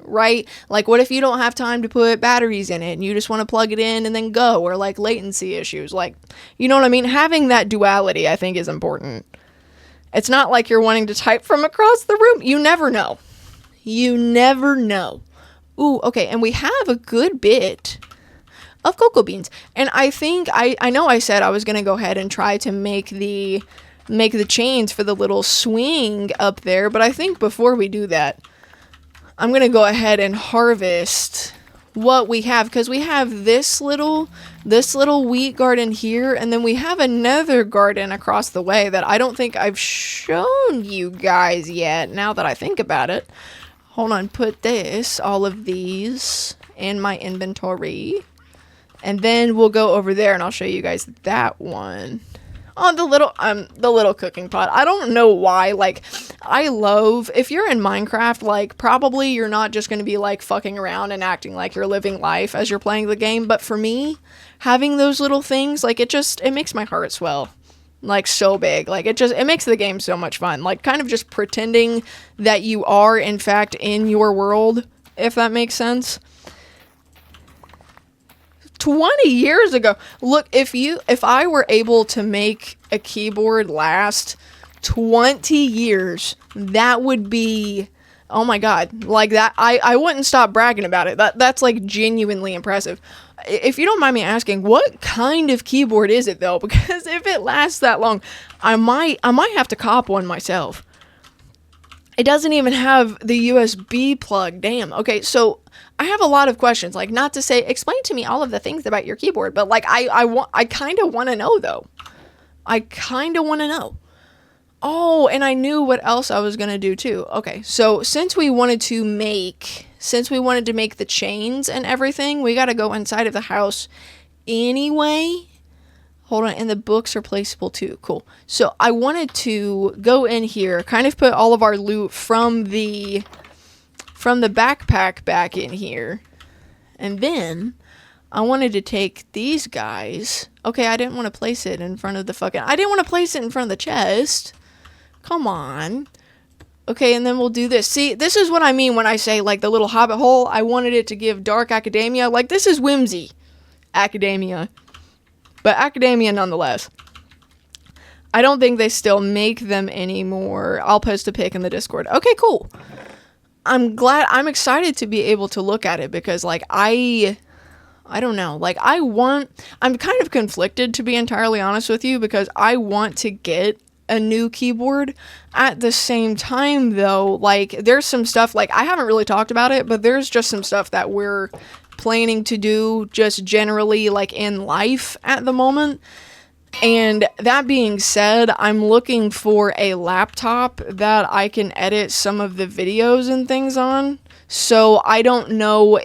Right? Like, what if you don't have time to put batteries in it and you just want to plug it in and then go, or like latency issues, like, you know what I mean? Having that duality, I think, is important. It's not like you're wanting to type from across the room. You never know. Ooh, okay, and we have a good bit of cocoa beans, and I think I know I said I was gonna go ahead and try to make the chains for the little swing up there, but I think before we do that, I'm going to go ahead and harvest what we have, because we have this little wheat garden here, and then we have another garden across the way that I don't think I've shown you guys yet, now that I think about it. Hold on, put all of these in my inventory, and then we'll go over there and I'll show you guys that one. Oh, the little cooking pot. I don't know why. Like, I love, if you're in Minecraft, like, probably you're not just going to be, like, fucking around and acting like you're living life as you're playing the game. But for me, having those little things, like, it makes my heart swell. Like, so big. Like, it makes the game so much fun. Like, kind of just pretending that you are, in fact, in your world, if that makes sense. 20 years ago. Look, if I were able to make a keyboard last 20 years, that would be, oh my god, like that, I wouldn't stop bragging about it. That's like genuinely impressive. If you don't mind me asking, what kind of keyboard is it though? Because if it lasts that long, I might have to cop one myself. It doesn't even have the USB plug. Damn. Okay, so I have a lot of questions. Like, not to say, explain to me all of the things about your keyboard, but like, I kind of want to know though. I kind of want to know. Oh, and I knew what else I was going to do too. Okay, so since we wanted to make the chains and everything, we got to go inside of the house anyway. Hold on, and the books are placeable too. Cool. So I wanted to go in here, kind of put all of our loot from the backpack back in here. And then I wanted to take these guys. Okay, I didn't want to place it in front of I didn't want to place it in front of the chest. Come on. Okay, and then we'll do this. See, this is what I mean when I say, like, the little hobbit hole. I wanted it to give dark academia. Like, this is whimsy academia. But academia nonetheless. I don't think they still make them anymore. I'll post a pic in the Discord. Okay, cool. I'm excited to be able to look at it because, like, I don't know. Like, I'm kind of conflicted, to be entirely honest with you, because I want to get a new keyboard. At the same time, though, like, there's some stuff, like, I haven't really talked about it, but there's just some stuff that we're planning to do just generally, like, in life at the moment. And that being said, I'm looking for a laptop that I can edit some of the videos and things on. So I don't know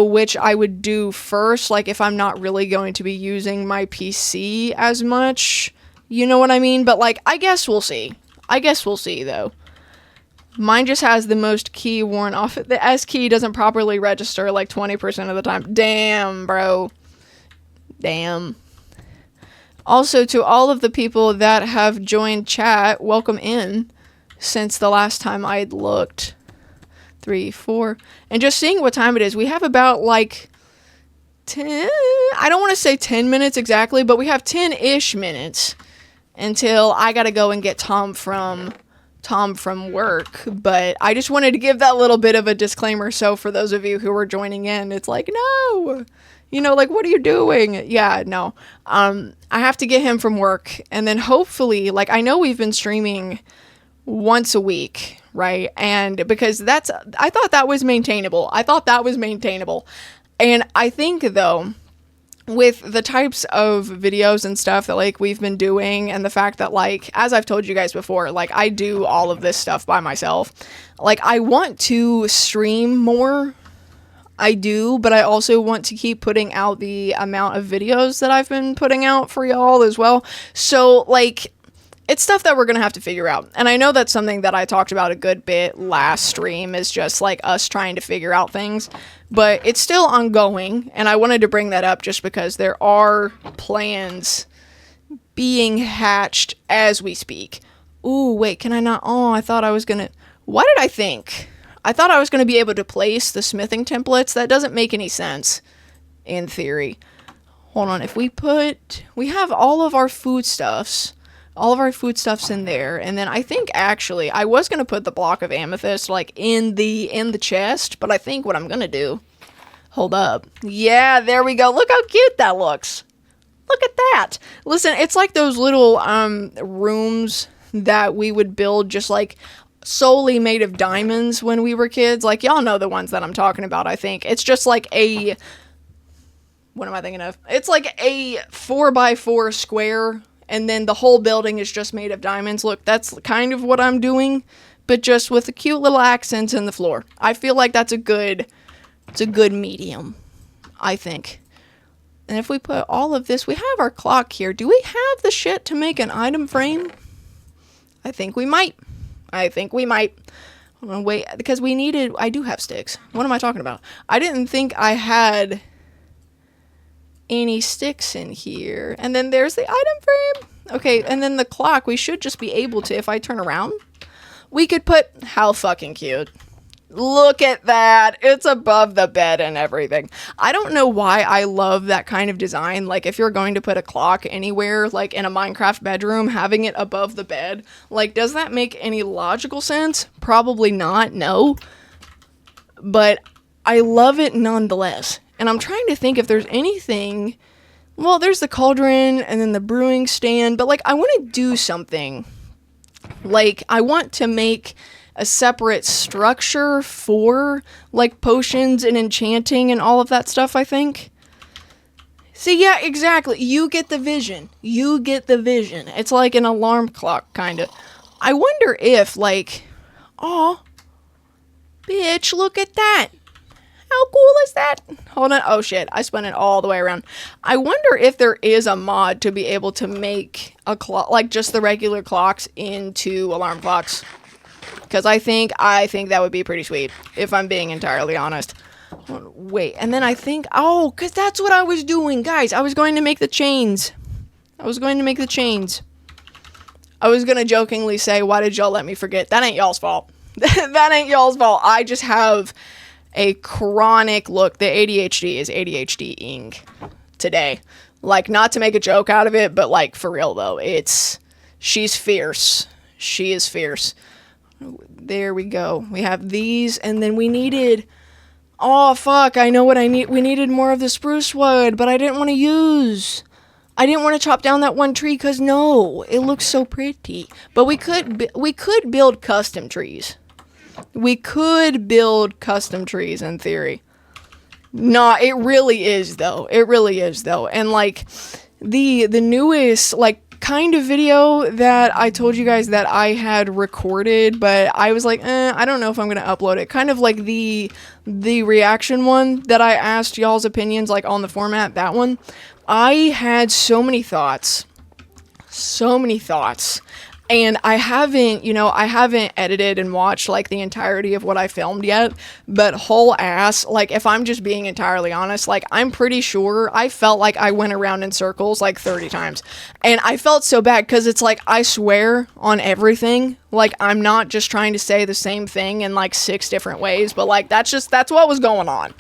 which I would do first, like if I'm not really going to be using my PC as much. You know what I mean? But like, I guess we'll see. Though. Mine just has the most key worn off. The S key doesn't properly register like 20% of the time. Damn, bro. Damn. Also, to all of the people that have joined chat, welcome in since the last time I'd looked. 3, 4. And just seeing what time it is, we have about like 10, I don't want to say 10 minutes exactly, but we have 10-ish minutes until I gotta go and get Tom from work. But I just wanted to give that little bit of a disclaimer, so for those of you who are joining in, it's like, no, you know, like, what are you doing? Yeah, no. I have to get him from work, and then hopefully, like, I know we've been streaming once a week, right? And because I thought that was maintainable. And I think, though, with the types of videos and stuff that, like, we've been doing, and the fact that, like, as I've told you guys before, like, I do all of this stuff by myself. Like, I want to stream more. I do, but I also want to keep putting out the amount of videos that I've been putting out for y'all as well. So, like, it's stuff that we're going to have to figure out. And I know that's something that I talked about a good bit last stream, is just, like, us trying to figure out things. But it's still ongoing, and I wanted to bring that up just because there are plans being hatched as we speak. Ooh, wait, can I not? Oh, I thought I was going to... What did I think? I thought I was going to be able to place the smithing templates. That doesn't make any sense in theory. Hold on. If we have all of our foodstuffs in there. And then I think actually I was going to put the block of amethyst like in the chest, but I think what I'm going to do, hold up. Yeah, there we go. Look how cute that looks. Look at that. Listen, it's like those little rooms that we would build just like solely made of diamonds when we were kids. Like, y'all know the ones that I'm talking about, I think. It's just like what am I thinking of? It's like a 4x4 square, and then the whole building is just made of diamonds. Look, that's kind of what I'm doing, but just with the cute little accents in the floor. I feel like that's it's a good medium, I think. And if we put all of this, we have our clock here. Do we have the shit to make an item frame? I think we might. I think we might. I'm gonna wait, because we needed, I do have sticks. What am I talking about? I didn't think I had any sticks in here. And then there's the item frame. Okay, and then the clock, we should just be able to, if I turn around, we could put, how fucking cute. Look at that. It's above the bed and everything. I don't know why I love that kind of design. Like, if you're going to put a clock anywhere, like in a Minecraft bedroom, having it above the bed, like, does that make any logical sense? Probably not, no. But I love it nonetheless. And I'm trying to think if there's anything. Well, there's the cauldron and then the brewing stand. But, like, I want to do something. Like, I want to make a separate structure for, like, potions and enchanting and all of that stuff, I think. See, yeah, exactly. You get the vision. You get the vision. It's like an alarm clock, kind of. I wonder if, like, aw, bitch, look at that. How cool is that? Hold on. Oh, shit. I spun it all the way around. I wonder if there is a mod to be able to make a clock, like just the regular clocks, into alarm clocks. Because I think that would be pretty sweet, if I'm being entirely honest. Wait, and then I think, oh, because that's what I was doing, guys. I was going to make the chains. I was going to jokingly say, why did y'all let me forget? That ain't y'all's fault. That ain't y'all's fault. I just have a chronic look. The ADHD is ADHD-ing today. Like, not to make a joke out of it, but, like, for real, though. She's fierce. She is fierce. There we go. We have these, and then we needed, oh fuck, I know what I need. We needed more of the spruce wood, but I didn't want to chop down that one tree, because no, it looks so pretty. But we could build custom trees. We could build custom trees in theory. No, it really is though. It really is though. And like the newest, like, kind of video that I told you guys that I had recorded, but I was like, I don't know if I'm gonna upload it. Kind of like the reaction one that I asked y'all's opinions, like, on the format, that one. I had so many thoughts, and I haven't edited and watched, like, the entirety of what I filmed yet, but whole ass, like, if I'm just being entirely honest, like, I'm pretty sure I felt like I went around in circles, like, 30 times, and I felt so bad, because it's like, I swear on everything, like, I'm not just trying to say the same thing in, like, 6 different ways, but, like, that's what was going on.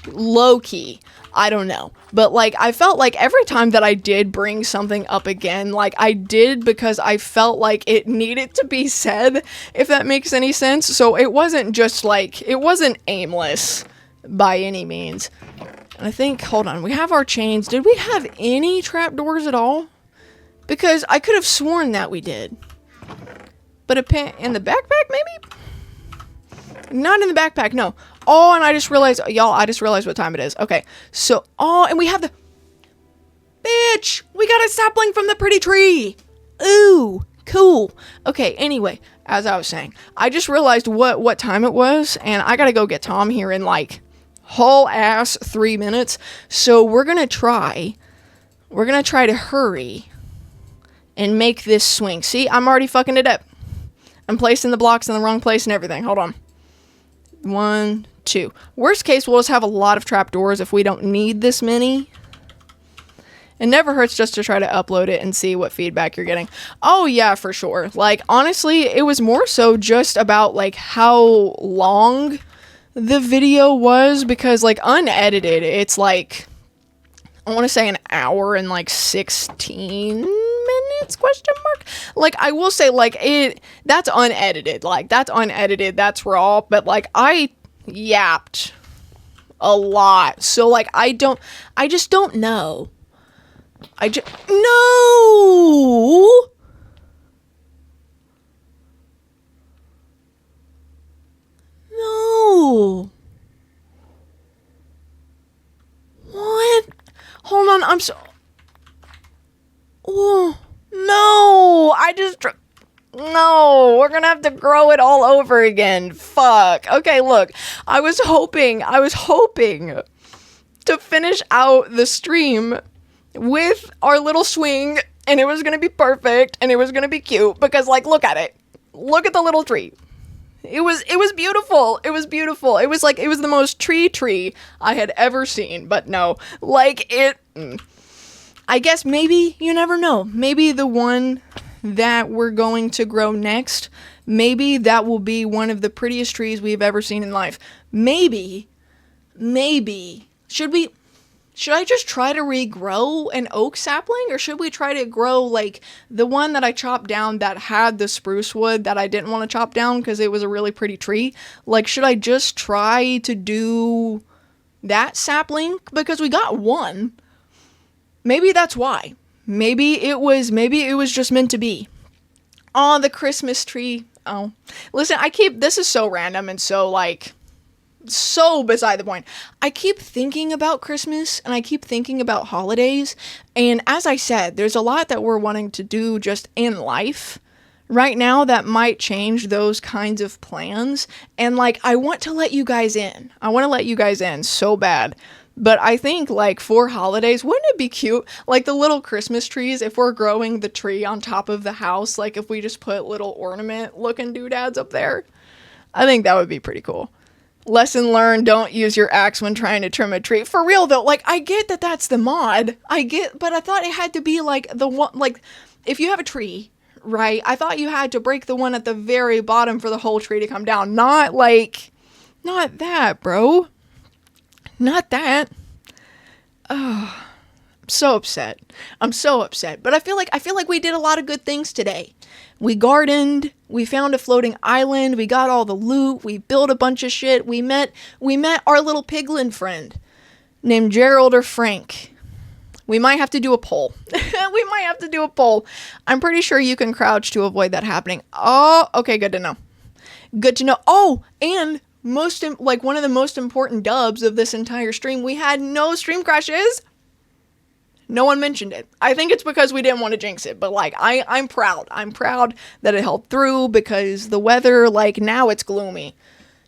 Low-key. I don't know. But, like, I felt like every time that I did bring something up again, like, I did because I felt like it needed to be said, if that makes any sense. So it wasn't just, like, it wasn't aimless by any means. And I think, hold on, we have our chains. Did we have any trapdoors at all? Because I could have sworn that we did. But in the backpack, maybe? Not in the backpack, no. Oh, and I just realized what time it is. Okay, so, oh, and we have the, bitch, we got a sapling from the pretty tree. Ooh, cool. Okay, anyway, as I was saying, I just realized what time it was, and I gotta go get Tom here in, like, whole ass 3 minutes. So we're gonna try to hurry and make this swing. See, I'm already fucking it up. I'm placing the blocks in the wrong place and everything. Hold on. 1, 2. Worst case, we'll just have a lot of trapdoors if we don't need this many. It never hurts just to try to upload it and see what feedback you're getting. Oh yeah, for sure. Like, honestly, it was more so just about, like, how long the video was, because, like, unedited, it's like, I want to say an hour and, like, 16 minutes, question mark? Like, I will say, like, that's unedited. Like, that's unedited, that's raw, but, like, I yapped a lot. So, like, I just don't know. No! No! What? Hold on, oh, no! No, we're gonna have to grow it all over again. Fuck. Okay, look, I was hoping to finish out the stream with our little swing, and it was gonna be perfect, and it was gonna be cute, because, like, look at it. Look at the little tree. It was beautiful. It was beautiful. It was the most tree I had ever seen, but no. Like, I guess maybe, you never know. Maybe the one that we're going to grow next, maybe that will be one of the prettiest trees we've ever seen in life. Maybe, should I just try to regrow an oak sapling, or should we try to grow, like, the one that I chopped down that had the spruce wood that I didn't want to chop down because it was a really pretty tree? Like, should I just try to do that sapling? Because we got one. Maybe that's why. Maybe it was just meant to be. Oh, the Christmas tree. Oh. Listen, this is so random and so, like, so beside the point. I keep thinking about Christmas, and I keep thinking about holidays, and as I said, there's a lot that we're wanting to do just in life right now that might change those kinds of plans, and, like, I want to let you guys in. I want to let you guys in so bad. But I think, like, for holidays, wouldn't it be cute? Like, the little Christmas trees, if we're growing the tree on top of the house, like, if we just put little ornament-looking doodads up there, I think that would be pretty cool. Lesson learned, don't use your axe when trying to trim a tree. For real, though, like, I get that that's the mod. But I thought it had to be, like, the one, like, if you have a tree, right, I thought you had to break the one at the very bottom for the whole tree to come down. Not that, bro. Not that. Oh, I'm so upset. But I feel like we did a lot of good things today. We gardened, we found a floating island, we got all the loot, we built a bunch of shit, we met our little piglin friend named Gerald or Frank. We might have to do a poll. I'm pretty sure you can crouch to avoid that happening. Oh, okay, good to know. Oh, and one of the most important dubs of this entire stream, we had no stream crashes. No one mentioned it. I think it's because we didn't want to jinx it, but, like, I'm proud. I'm proud that it held through, because the weather, like, now it's gloomy.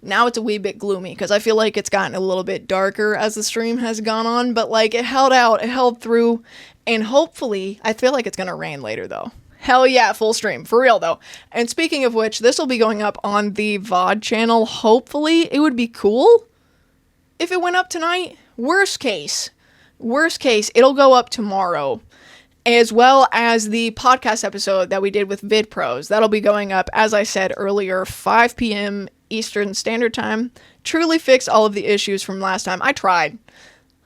Now it's a wee bit gloomy, because I feel like it's gotten a little bit darker as the stream has gone on, but, like, it held out, it held through, and hopefully, I feel like it's gonna rain later, though. Hell yeah, full stream, for real, though. And speaking of which, this will be going up on the VOD channel, hopefully. It would be cool if it went up tonight. Worst case, it'll go up tomorrow, as well as the podcast episode that we did with VidPros. That'll be going up, as I said earlier, 5 p.m. Eastern Standard Time. Truly fixed all of the issues from last time. I tried.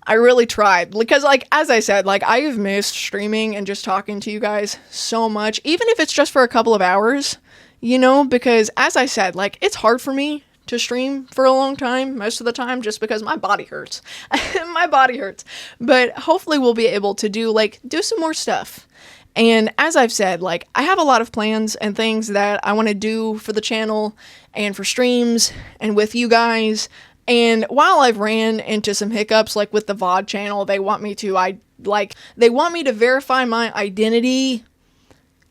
I really tried. Because, like, as I said, like, I have missed streaming and just talking to you guys so much, even if it's just for a couple of hours, you know, because, as I said, like, it's hard for me to stream for a long time, most of the time, just because my body hurts. But hopefully we'll be able to do some more stuff. And as I've said, like, I have a lot of plans and things that I want to do for the channel and for streams and with you guys. And while I've ran into some hiccups, like with the VOD channel, they want me to verify my identity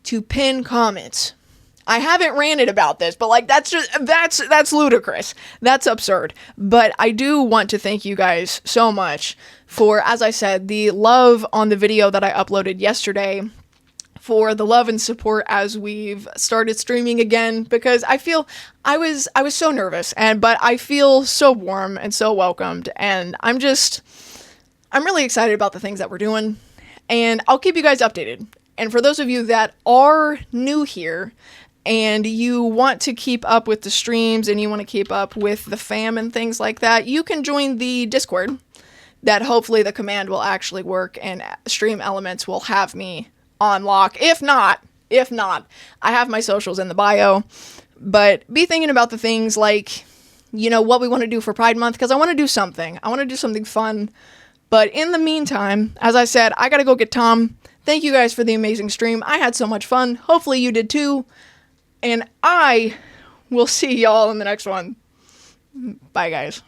to pin comments. I haven't ranted about this, but, like, that's ludicrous. That's absurd. But I do want to thank you guys so much for, as I said, the love on the video that I uploaded yesterday, for the love and support as we've started streaming again, because I was so nervous, but I feel so warm and so welcomed, and I'm really excited about the things that we're doing, and I'll keep you guys updated. And for those of you that are new here, and you want to keep up with the streams, and you want to keep up with the fam and things like that, you can join the Discord, that hopefully the command will actually work, and Stream Elements will have me on lock. If not, I have my socials in the bio. But be thinking about the things like, you know, what we want to do for Pride Month, because I want to do something. I want to do something fun. But in the meantime, as I said, I gotta go get Tom. Thank you guys for the amazing stream. I had so much fun. Hopefully you did too. And I will see y'all in the next one. Bye, guys.